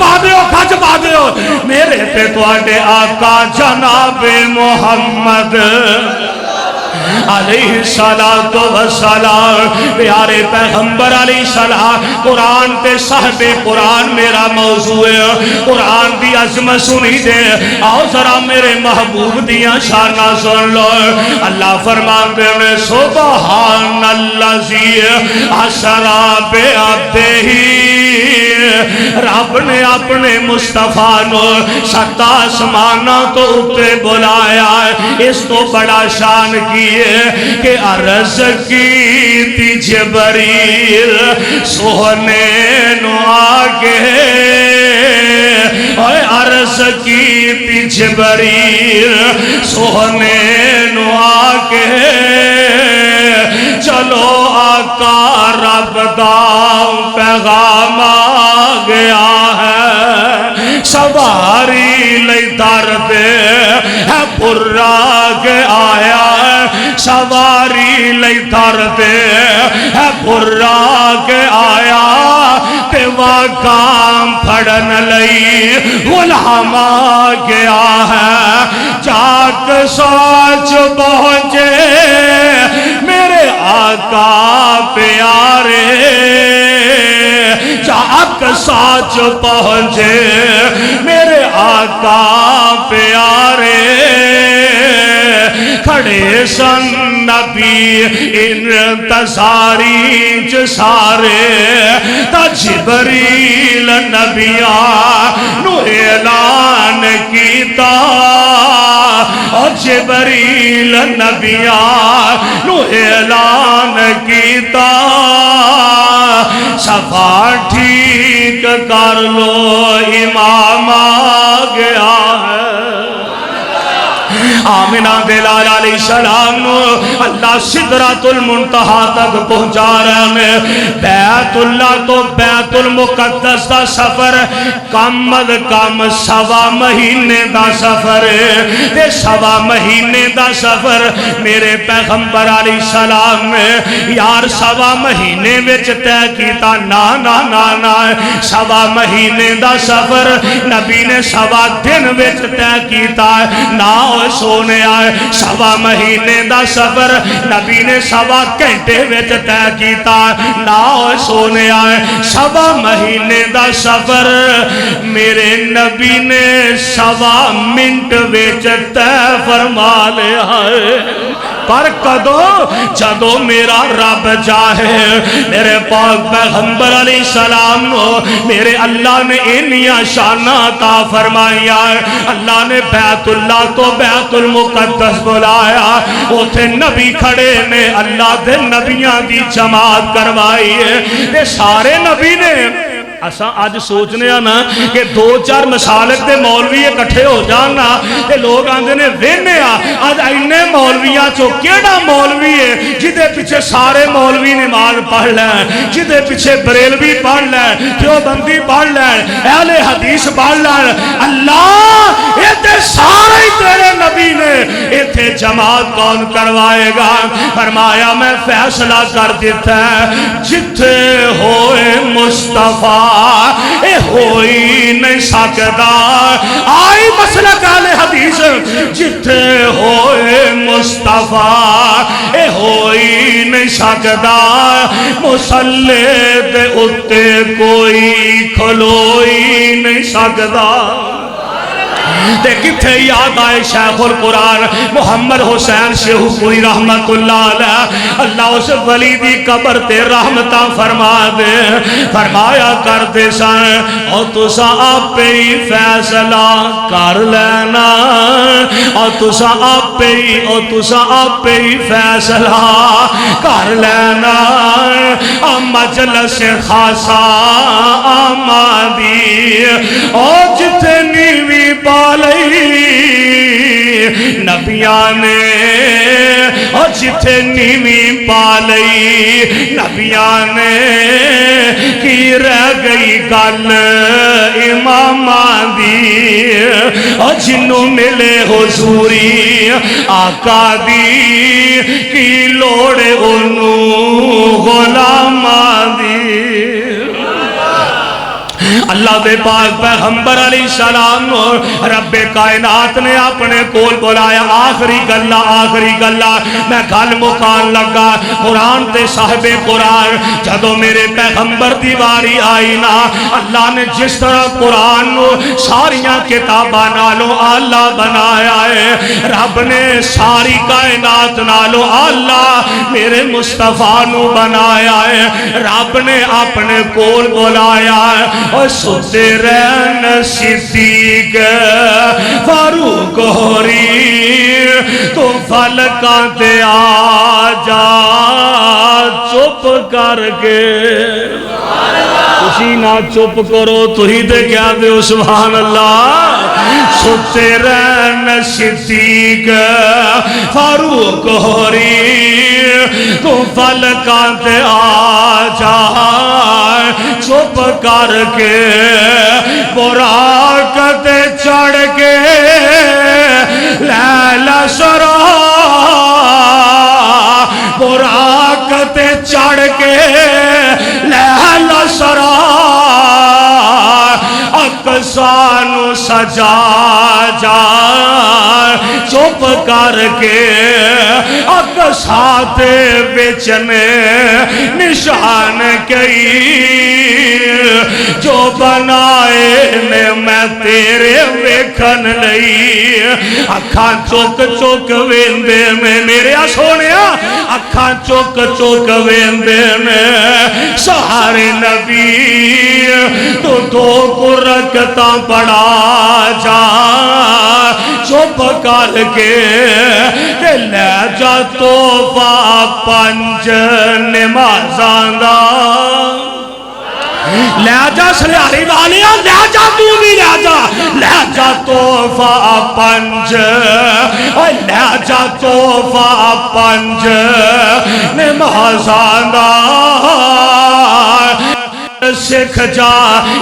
پا دیو میرے تے تواڈے آقا جناب محمد علیہ السلام پیارے پیغمبر علیہ السلام قرآن تے صاحب قرآن میرا موضوع ہے قرآن دی عظمت سنی دے آؤ ذرا میرے محبوب دیاں شانہ سن لو اللہ فرماتے ہیں سبحان اللذی اسرا بعبدہ رب نے اپنے مصطفیٰ نو سات آسمانوں تو اتے بلایا اس تو بڑا شان کی کہ عرض کی تی جبریل سوہنے نو آگے عرض کی تی جبریل سوہنے نو آگے چلو آقا رب دا پیغام آ گیا ہے سواری لئی درد ہے پراغ آیا ہے سواری لئی درد ہے پراغ آیا تے واقام پھڑن لئی غلام آ گیا ہے جاک سوچ پہنچے میرے آقا پیارے جاک سوچ پہنچے میرے آقا پیارے کھڑے سن نبی انتظاری سارے تا جبریل نبیان نو اعلان کیتا اور جبریل نبیان نو اعلان کیتا صفا ٹھیک کر لو امام آ گیا ہے آمینہ دلال علیہ السلام اللہ سدرۃ المنتہا تک پہنچا رہے ہیں بیت اللہ تو بیت المقدس دا سفر کم از کم سوا مہینے دا سفر تے سوا مہینے دا سفر میرے پیغمبر علیہ السلام نے یار سوا مہینے وچ طے کیتا نا سوا مہینے دا سفر نبی نے سوا دن وچ طے کیتا نا سونے آئے سوا مہینے دا سفر نبی نے سوا گھنٹے وچ طے کیتا نا سونے آئے سوا مہینے دا سفر میرے نبی نے سوا منٹ وچ طے فرما لیا ہے پر کدو جدو میرا رب جاہے میرے پاک پیغمبر علیہ السلام نو میرے اللہ نے انیاں شانہ عطا فرمایا اللہ نے بیت اللہ تو بیت المقدس بلایا اوتھے نبی کھڑے نے اللہ دے نبیاں دی جماعت کروائی ہے سارے نبی نے اساں آج سوچنے نا کہ دو چار مسالک دے مولوی اکٹھے ہو جانا تے لوگ آندے نے وینے آج اینے مولویاں چو کیڑا مولوی ہے جدے پیچھے سارے مولوی نماز پڑھ لیں جدے پیچھے بریلوی پڑھ لیں دیوبندی پڑھ لیں اہل حدیث پڑھ لیں اللہ یہ تے سارے تیرے نبی نے ایتھے جماعت کون کروائے گا فرمایا میں فیصلہ کر دیتا ہے جتھے ہوئے مصطفیٰ اے ہوئی نہیں سکتا آئی مسلک اہل حدیث جتھے ہوئے مصطفیٰ اے ہوئی نہیں سکتا مسلح دے اتے کوئی کھلوئی نہیں سکتا تے کتھے یاد آئے شیخ القرآن محمد حسین شیخو پوری رحمت اللہ علیہ اللہ اس ولی دی قبر تے رحمتہ فرما دے فرمایا کرتے سن اور تسا آپ ہی فیصلہ کر لینا اور تسا آپ ہی فیصلہ کر لینا مجلس خاصا آمادی اور جتنی بھی بالی نبیاں نے اور جتنی بھی بالی نبیاں نے کی رہ گئی گل اماماں دی اور جنوں ملے حضوری آقا دی کی لوڑے انہوں غلاماں دی اللہ دے پاک پیغمبر علیہ السلام رب کائنات نے اپنے کول بلایا آخری گلہ میں گل مکان لگا قرآن تے صاحب قرآن جدو میرے پیغمبر دی واری آئی نا اللہ نے جس طرح قرآن نو ساریاں کتاباں نالو اللہ بنایا ہے رب نے ساری کائنات نالو اللہ میرے مصطفیٰ نو بنایا ہے رب نے اپنے کول بلایا ہے اور ستے رہن صدیق فاروق ہوری تو فلکاں تے آجا چپ کر کے تسی نہ چپ کرو تو ہی دے کیا دے سبحان اللہ ستے رہن صدیق فاروق ہوری تو فلکاں تے آجا چپ کر کے براق تے چڑھ کے لیلا سرا براق تے چڑھ کے لیلا سرا اقصانو سجا جا چپ کر کے اقصاتے بچنے نشان کئی جو بنائے نے میں تیرے ویکھن لئی اکھاں چوک چوک ویندے میں میرے سونیا اکھاں چوک چوک ویندے میں سہارے نبی تو دو رکعتاں پڑھا جا چپ کر کے لے جا توفہ پنج نمازاں دا لے جا سلیاری والیاں لے جا تو بھی لے جا توفہ پنج لے جا توفہ پنج نمازاں دا سکھ جا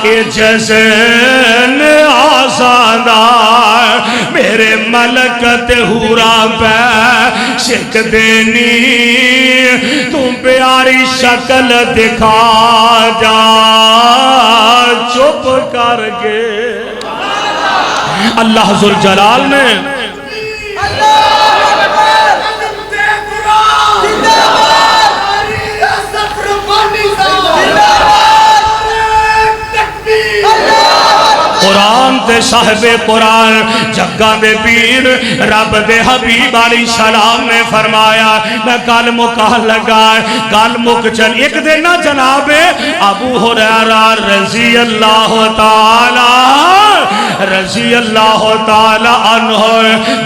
اجزن آزادار میرے ملکت ہورا پہ سکھ دینی تم پیاری شکل دکھا جا چپ کر کے اللہ ذوالجلال نے قرآن تے صاحب قرآن جگہ دے پیر رب دے حبیب علیہ السلام نے فرمایا میں گل مکان لگا گل مک چل ایک دن جناب ابو ہریرہ رضی اللہ تعالی عنہ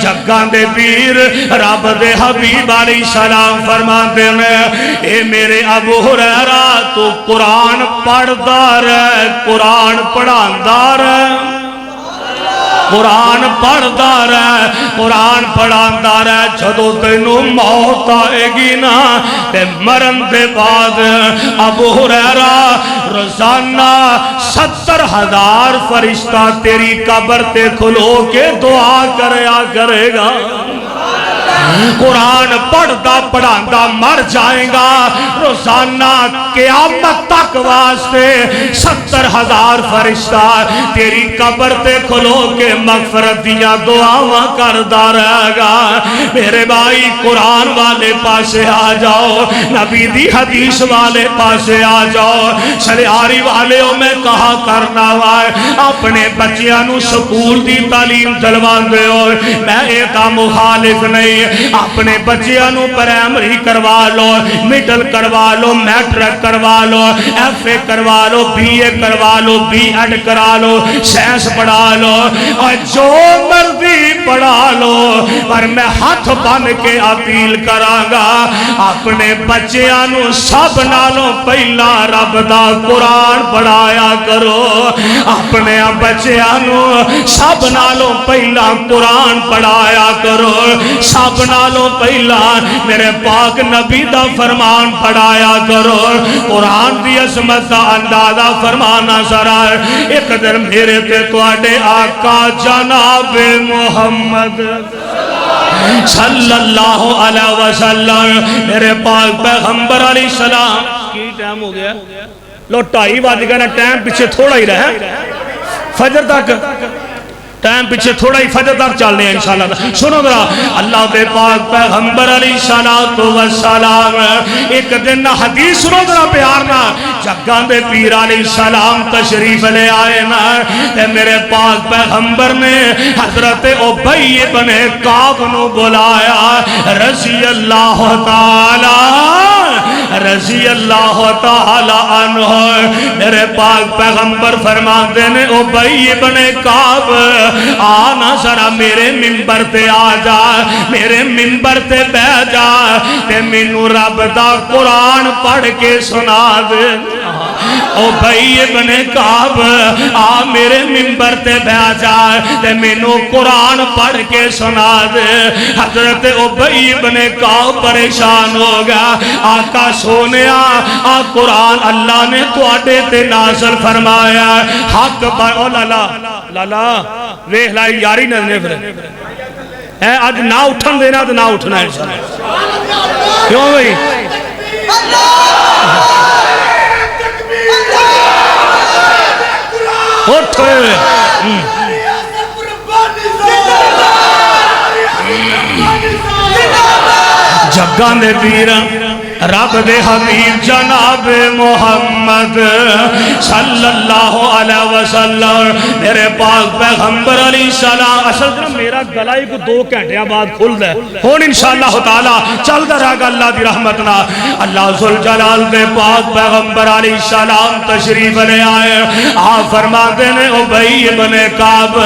جگہ دے پیر رب دے حبیب علیہ السلام فرماتے ہیں اے میرے ابو ہریرہ تو قرآن پڑھدا رہے قرآن پڑھاندا رہے قرآن پڑھدا رہے قرآن پڑھاندا رہے جدو تینوں موت آئے گی نا تے مرن دے بعد ابو ہریرہ روزانہ 70,000 فرشتہ تیری قبر تے کھلو کے دعا کریا کرے گا قرآن پڑھتا پڑھاتا مر جائے گا روزانہ قیامت تک واسطے 70,000 فرشتہ تیری قبر تے کھلو کے مغفرت دیا دعاواں کردا رہے گا میرے بھائی قرآن والے پاسے آ جاؤ نبی دی حدیث والے پاسے آ جاؤ سلیاری والے ہو میں کہا کرنا وائے اپنے بچیاں نو سکول دی تعلیم دلوان دے ہو میں ایتا مخالف نہیں اپنے بچیاں نو پرائمری کروا لو مڈل کروا لو میٹرک کروا لو ایف اے کروا لو بی اے کروا لو بی ایڈ کرا لو سائنس پڑھا لو اور جو مرضی پڑھا لو پر میں ہاتھ بن کے اپیل کراں گا اپنے بچیاں نو سب نالوں پہلا رب دا قرآن پڑھایا کرو اپنے بچیاں نو سب نالوں پہلا قرآن پڑھایا کرو سب نالوں پہلا میرے پاک نبی دا فرمان پڑھایا کرو قرآن دی عظمت دا اندازہ فرمانا ذرا ایک دن میرے تے تواڈے آقا جناب محمد صلی اللہ علیہ وسلم میرے پاک پیغمبر علیہ السلام کی ٹائم ہو گیا لو 2:30 بج گیا نا ٹائم پیچھے تھوڑا ہی رہے فجر تک ٹائم پیچھے تھوڑا ہی فجر تک چلنے ہیں انشاءاللہ سنو ذرا اللہ دے پاک پیغمبر علیہ السلام ایک دن حدیث سنو ذرا پیار نا جگاں دے پیر علیہ السلام تشریف لے آئے نا تے میرے پاک پیغمبر نے حضرت ابی بن کعب نو بلایا رضی اللہ تعالی عنہ میرے پاک پیغمبر فرماتے نے ابی بن کعب آنا ذرا میرے منبر تے آ جا میرے منبر تے بہ جا تے مینوں رب دا قرآن پڑھ کے سنا دے ابی بن کعب آ میرے منبر تے بہ جا تے مینوں قرآن پڑھ کے سنا دے حضرت ابی بن کعب پریشان ہو گیا آقا سونیا آ قرآن اللہ نے تواڈے تے نازل فرمایا حق پر لالا لالا ویخ لائی یاری نظرے پھر آج نہ اٹھن دینا تو نہ اٹھنا ہے کیوں بھئی اٹھ ہوئے جگاں دے پیرہ رب دے حبیب جناب محمد صلی اللہ علیہ وسلم میرے پاک پیغمبر علیہ السلام اصل جناب میرا گلائی کو 2 گھنٹے بعد کھل دے ہون انشاءاللہ تعالی چل دا رہا گا اللہ دی رحمتنا اللہ ذوالجلال دے پاک پیغمبر علیہ السلام تشریف لے آئے آپ فرما دینے ابی بن کعب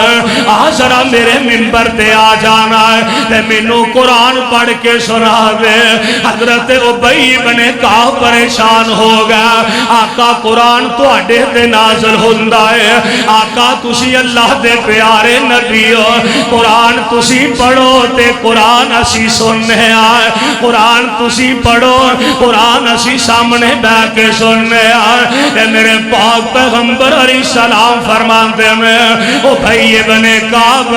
ذرا میرے منبر تے آ جانا ہے تے مینوں قرآن پڑھ کے سنا دے حضرت ابی بن کعب پریشان ہو گیا آقا قرآن تو اڈے تے نازل ہوندہ ہے آقا تسی اللہ دے پیارے نبی ہو قرآن تسی پڑھو تے قرآن اسی سننے آئے قرآن تسی پڑھو قرآن اسی سامنے بے کے سننے آئے اے میرے پاک پیغمبر علیہ السلام فرماتے میں ابی بن کعب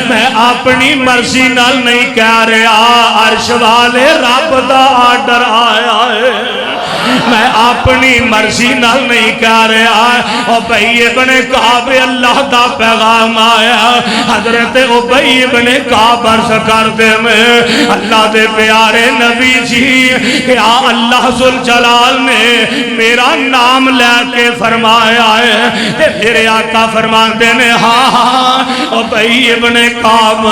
میں اپنی مرضی نال نہیں کہہ رہا عرش والے رب دا آرڈر آیا ہے میں اپنی مرضی نال نہیں کہہ رہا ابی بن کعب اللہ دا پیغام آیا حضرت ابی بن کعب عرض کر دے میں اللہ دے پیارے نبی جی کہ اللہ ذوالجلال نے میرا نام لے کے فرمایا ہے تے میرے آقا فرماتے نے ہاں ابی بن کعب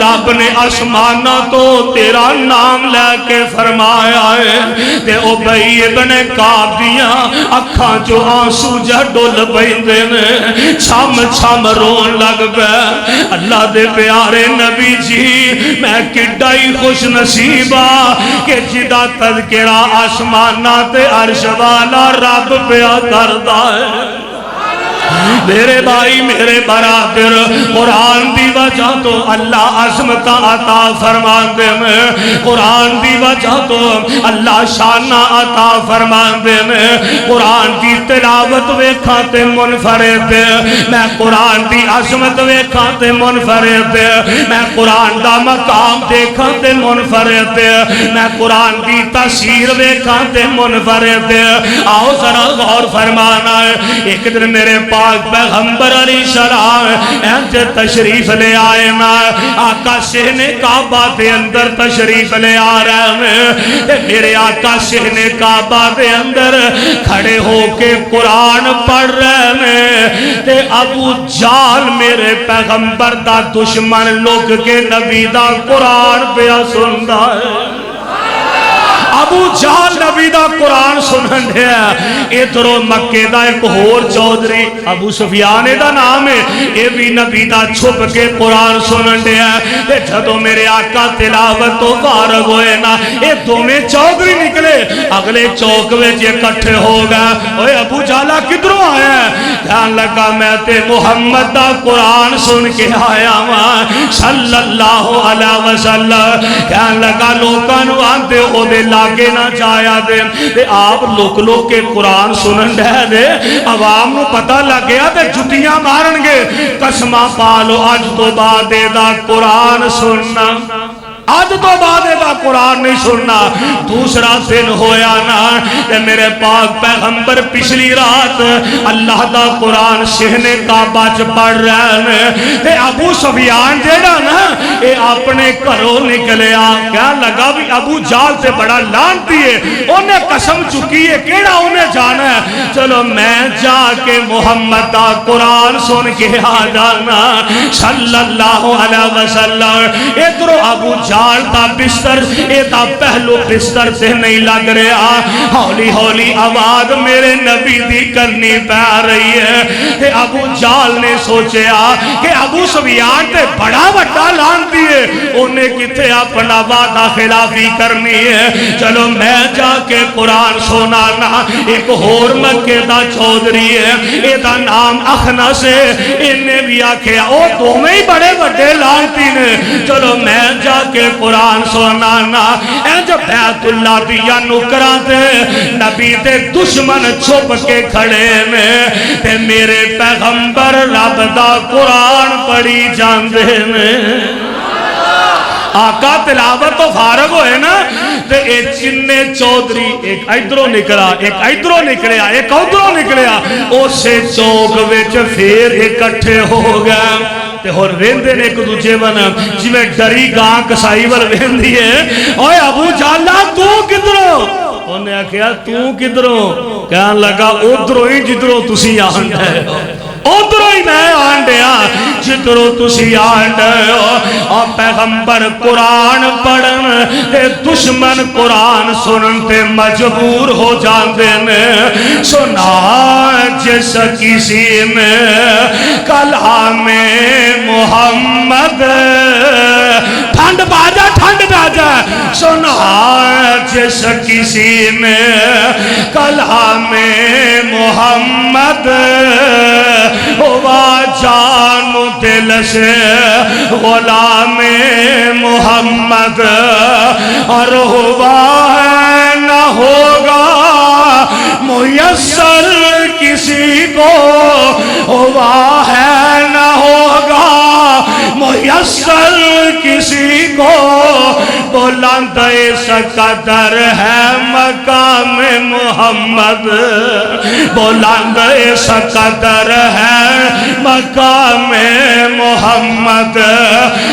رب نے آسمانہ تو تیرا نام لے کے فرمایا ہے تے ابی بن کعب دیاں اکھاں جو آنسو جہ ڈول بیندے نے چھم چھم رون لگ گئے اللہ دے پیارے نبی جی میں کڈائی خوش نصیبہ کہ جدا تذکرہ آسمانہ تے عرش والا رب پیا کردہ ہے میرے بھائی میرے برادر، قرآن دی وجہ تو اللہ عظمت عطا فرماندے میں، قرآن دی وجہ تو اللہ شانہ عطا فرماندے میں، قرآن دی تلاوت ویکھاں تے منفرد، میں قرآن دی عظمت ویکھاں تے منفرد، میں قرآن دا مقام دیکھاں تے منفرد، میں قرآن دی تاثیر ویکھاں تے منفرد۔ آؤ ذرا غور فرمانا ہے، ایک دن میرے پاک پیغمبر علیہ السلام اینجے تشریف لے آئے نا، آقا شہن کعبہ دے اندر تشریف لے آ رہے ہیں، میرے آقا شہن کعبہ دے اندر کھڑے ہو کے قرآن پڑھ رہے ہیں، تے ابو جال میرے پیغمبر دا دشمن لوگ کے نبی دا قرآن پہ سندا ہے۔ ابو جال نبی دا قرآن سنن دیا، ادھرو مکے دا ایک ہور چودھری ابو سفیان دا نام ہے، اے بھی نبی دا چھپ کے قرآن سنن دیا، تے جدو میرے آقا تلاوت تو فارغ ہوئے نا، اے دو میں چودھری نکلے، اگلے چوک وچ اکٹھے ہو گئے، اوے ابو جالا کدھروں آیا ہے؟ کہنے لگا میں تے محمد دا قرآن سن کے آیا ہوں صلی اللہ علیہ وسلم۔ کہنے لگا لوکانو آندے او دے لاگے نہ جایا دے، تے آپ لوک لوگ کے قرآن سنن دے، عوام نو پتہ لگ گیا تے جتیاں مارن گے، قسمہ پالو آج تو بعد دا قرآن سننا، آج تو بعد دا قرآن نہیں سننا۔ دوسرا دن ہویا نا، تے میرے پاک پیغمبر پچھلی رات اللہ دا قرآن شہن کعبہ چ پڑھ رہے ہیں، تے ابو سفیان جیڑا نا اے اپنے گھروں نکلیا، کیا لگا بھی ابو جال سے بڑا لانتی ہے، انہیں قسم چکی ہے کیڑا انہیں جانا ہے، چلو میں جا کے محمد دا قرآن سن کے آ جانا صلی اللہ علیہ وسلم۔ ادھرو ابو جال دا بستر اے دا پہلو بستر سے نہیں لگ رہا، ہولی ہولی آواز میرے نبی دی کرنی پہ رہی ہے، تے ابو جال نے سوچیا کہ ابو سفیان تے بڑا بڑا لانتی ہے، انہیں کتے اپنا وعدہ خلافی کرنی ہے، چلو میں جا کے قرآن سنانا۔ ایک ہور مکے دا چودھری ہے، اے دا نام اخنس ہے، انہیں بھی آکھیا او دو میں ہی بڑے بڑے لانتی نے، چلو میں جا کے قرآن سنانا۔ اے جو بیت اللہ دیا نکران دے نبی دے دشمن چھپ کے کھڑے میں، تے میرے پیغمبر رب دا قرآن پڑھی جاندے میں۔ آقا تلاوت تو فارغ ہوئے نا، تے اے چنے چودھری ایک ادھروں نکلا، ایک ادھروں نکلیا، ایک ادھروں نکلیا، اسے چوک وچ پھر اکٹھے ہو گئے، تے اور ویندے نے ایک دوجے بنا جی میں ڈری گاں کسائی ور ویندی ہے، اوے ابو جالا تو کدھروں؟ انہیں کہا تو کدھروں؟ کہنے لگا ادھروں ہی جدھروں تسی آنڈ ہے، ادھروں ہی میں آنڈیا جدھروں تسی آنڈ ہے۔ اور پیغمبر قرآن پڑھن تے دشمن قرآن سنن تے مجبور ہو جاندے نے۔ سنا جس کسی نے کلام محمد، ٹھنڈ باجا ٹھنڈ باجا، سنا جس کسی نے کلام محمد، ہوا جان دل سے غلام محمد، اور ہوا ہے نہ ہوگا میسر کسی کو، ہوا ہے نہ ہوگا میسر کسی کو، بلند اس قدر ہے مقام محمد، بلند اس قدر ہے مقام محمد،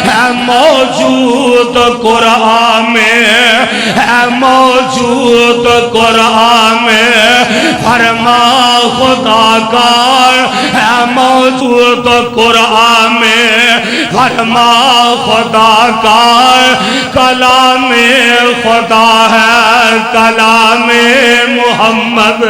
ہے موجود قرآن میں، ہے موجود قرآن میں، فرما خدا کا ہے موجود قرآن میں، فرما خدا کا کلام خدا ہے کلام محمد۔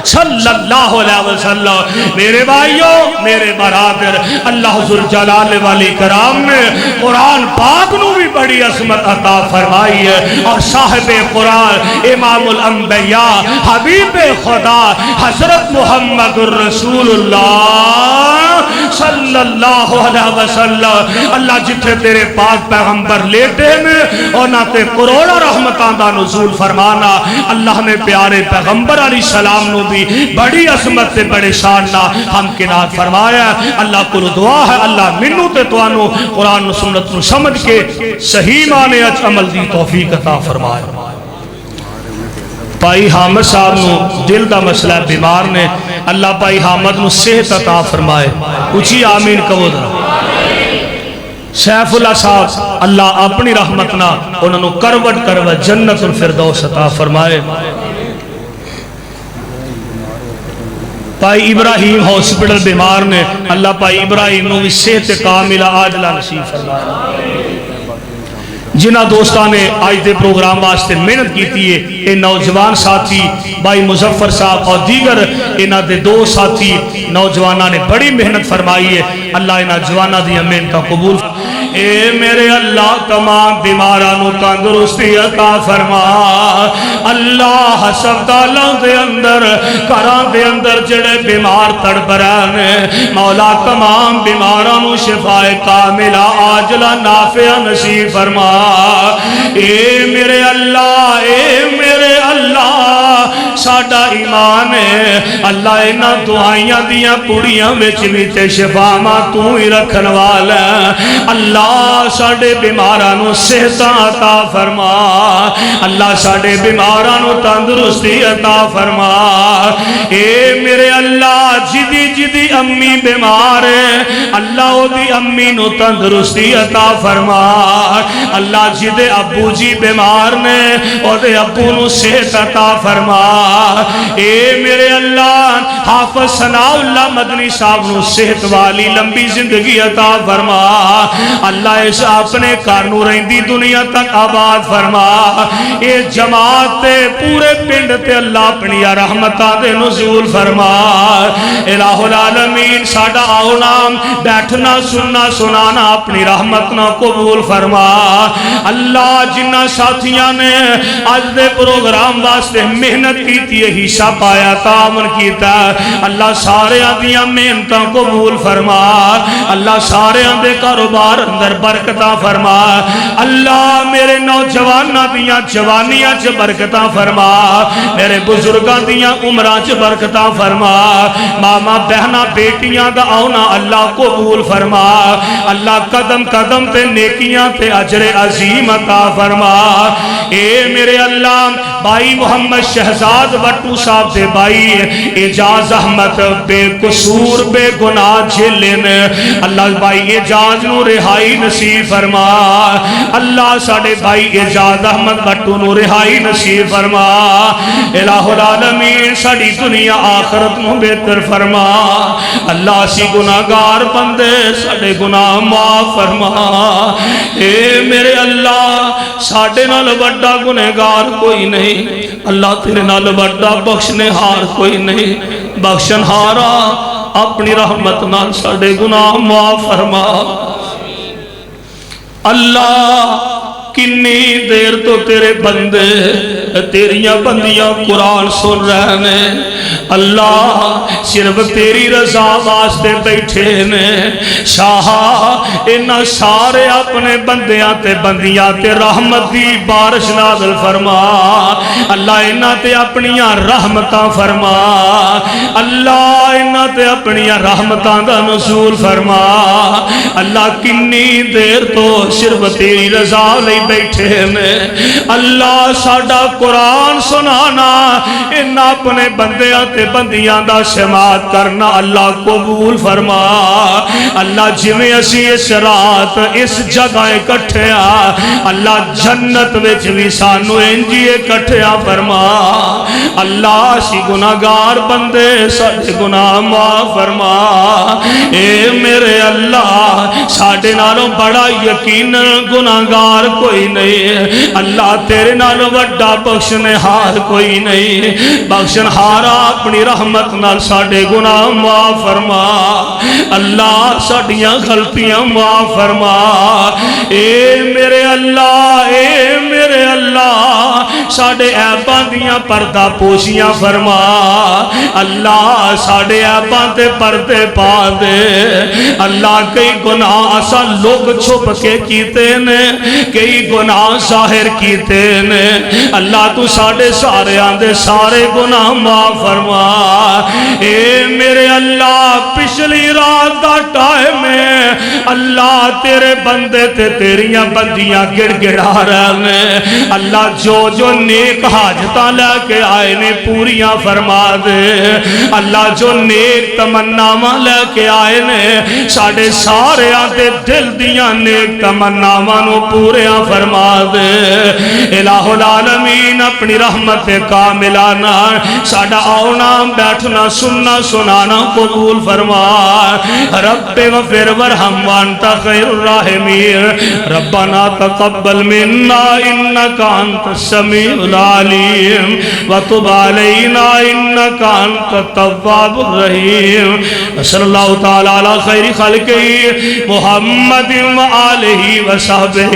صلی اللہ علیہ وسلم۔ میرے بھائیوں، میرے برادر، اللہ ذو الجلال والی کرام نے قرآن پاک نو بھی بڑی عظمت عطا فرمائی ہے، اور صاحب قرآن امام الانبیاء حبیب خدا حضرت محمد الرسول اللہ صلی اللہ علیہ وسلم، اللہ جتھے تیرے پاک پیغمبر لیٹے میں اور نہ تے کروڑا رحمتاں دا نزول فرمانا، اللہ نے پیارے پیغمبر علیہ السلام نو بھی بڑی عظمت تے بڑے شان نہ ہم کنار فرمایا۔ اللہ کو دعا ہے اللہ منو تے توانو قرآن و سنت نو سمجھ کے صحیح معنی اچ عمل دی توفیق عطا فرمائے۔ پائی حامد صاحب نو دل دا مسئلہ بیمار نے، اللہ پائی حامد نو صحت عطا فرمائے، اچھی آمین کہو ذرا۔ سیف اللہ صاحب اللہ اپنی رحمتنا انہوں نے کروٹ جنت الفردوس عطا فرمائے۔ پائی ابراہیم ہاسپٹل بیمار نے، اللہ پائی ابراہیم نو بھی صحت کاملہ عاجلہ نصیب فرمائے۔ جنہ دوستان نے آج دے پروگرام واسطے محنت کیتی ہے، اے نوجوان ساتھی بھائی مظفر صاحب اور دیگر انہ دے دو ساتھی نوجوانہ نے بڑی محنت فرمائی ہے، اللہ انہ جوانہ دی محنت کا قبول۔ اے میرے اللہ تمام بیمارانو تندرستی عطا فرما، اللہ ہسپتالاں دے اندر گھراں دے اندر جڑے بیمار تڑپ رہے ہیں، مولا تمام بیمارانو شفا کاملہ عاجلہ نافع نصیب فرما۔ اے میرے اللہ، اے میرے اللہ، ساڈا ایمان ہے اللہ انہاں دعائیاں دیاں پوڑیاں وچ بھی تے شفا ماں تو ہی رکھن والا، اللہ ساڈے بیمارانو صحت عطا فرما، اللہ ساڈے بیمارانو تندرستی عطا فرما۔ اے میرے اللہ جدی جدی امی بیمار ہے، اللہ او دی امی نو تندرستی عطا فرما، اللہ جدے ابو جی بیمار نے او دے ابو نو صحت عطا فرما۔ اے میرے اللہ حافظ ثناء اللہ مدنی صاحب نو صحت والی لمبی زندگی عطا فرما، اللہ اس اپنے کارنو رہندی دنیا تک آباد فرما۔ اے جماعت تے پورے پنڈ تے اللہ اپنی رحمتہ دے نزول فرما۔ الہ العالمین ساڑا آؤ نام بیٹھنا سننا سنانا اپنی رحمتنا قبول فرما۔ اللہ جنہ ساتھیاں نے آج دے پروگرام واسطے محنت کی تھی حصہ پایا تعاون کیتا، اللہ سارے آدھیاں محنتاں قبول فرما، اللہ سارے آدھے کاروبار اندر برکتاں فرما، اللہ میرے نوجوانہ دیاں جوانیاں چ برکتاں فرما، میرے بزرگاں دیاں عمران چ برکتاں فرما، ماما بہنا بیٹیاں دا آونا اللہ قبول فرما، اللہ قدم قدم تے نیکیاں تے اجر عظیم عطا فرما۔ اے میرے اللہ بھائی محمد شہزاد وٹو صاحب دے بھائی اعجاز احمد بے قصور بے گناہ جھیلن، اللہ بھائی اعجاز نو رہائی نصیب فرما، اللہ ساڑے بھائی اعجاز احمد وٹو نو رہائی نصیب فرما، الہ العالمین ساڑی دنیا آخرت نو بہتر فرما، اللہ سی گناہگار بندے ساڑے گناہ معاف فرما۔ اے میرے اللہ ساڑے نال بڑا گنہگار کوئی نہیں، اللہ تیرے نال بڑا بخشنے ہار کوئی نہیں، بخشن ہارا اپنی رحمت نال ساڑے گناہ معاف فرما۔ اللہ کنی دیر تو تیرے بندے تیریاں بندیاں قرآن سن رہے ہیں، اللہ صرف تیری رضا واسطے بیٹھے نے، شاہ انہاں سارے اپنے بندیاں تے بندیاں تے رحمت دی بارش نازل فرما، اللہ انہاں تے اپنیاں رحمتاں فرما، اللہ انہاں تے اپنیاں رحمتاں دا نزول فرما، اللہ کنی دیر تو صرف تیری رضا لئی بیٹھے نے، اللہ ساڑا قرآن سنانا انہاں اپنے بندیاں تے بندیاں دا سماعت کرنا اللہ قبول فرما، اللہ جویں اسی اس رات اس جگہ اکٹھیا، اللہ جنت وچ بھی سانو انجی اکٹھیا فرما، اللہ اسی گناہگار بندے ساڑے گناہ معاف فرما۔ اے میرے اللہ ساڑے نالوں بڑا یقین گناہگار کوئی نہیں، اللہ تیرے نالوں بڑا بخشنے ہار کوئی نہیں، بخشن ہارا اپنی رحمت نال ساڈے گناہ معاف فرما اللہ ساڈیاں غلطیاں معاف فرما اے میرے اللہ ساڈے عیباں دیاں پردہ پوشیاں فرما اللہ ساڈے عیباں تے پردے پا دے اللہ کئی گناہ اساں لوگ چھپ کے کیتے نے کئی گناہ ظاہر کیتے نے اللہ تو ساڈے سارے آندے سارے گناہ معاف فرما اے میرے اللہ پچھلی رات دا ٹائم ہے اللہ تیرے بندے تے تیریاں بندیاں گڑ گڑا رہے ہیں اللہ جو نیک حاجتاں لے کے آئے نے پوریاں فرما دے اللہ جو نیک تمناواں لے کے آئے نے ساڑے سارے آتے دل دیاں نیک تمناواں نو پوریاں فرما دے الہ العالمین اپنی رحمت کاملانہ ساڑا آونا بیٹھنا سننا سنانا قبول فرما رب وفر ورحم وانت خیر الراحمین ربنا تقبل منا انکا انت السمیع العلیم وتب علینا انکا انت التواب الرحیم صلی اللہ تعالی علی خیر خلقی محمد وآلہ وصحبہ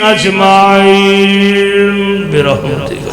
اجمعین برحمتک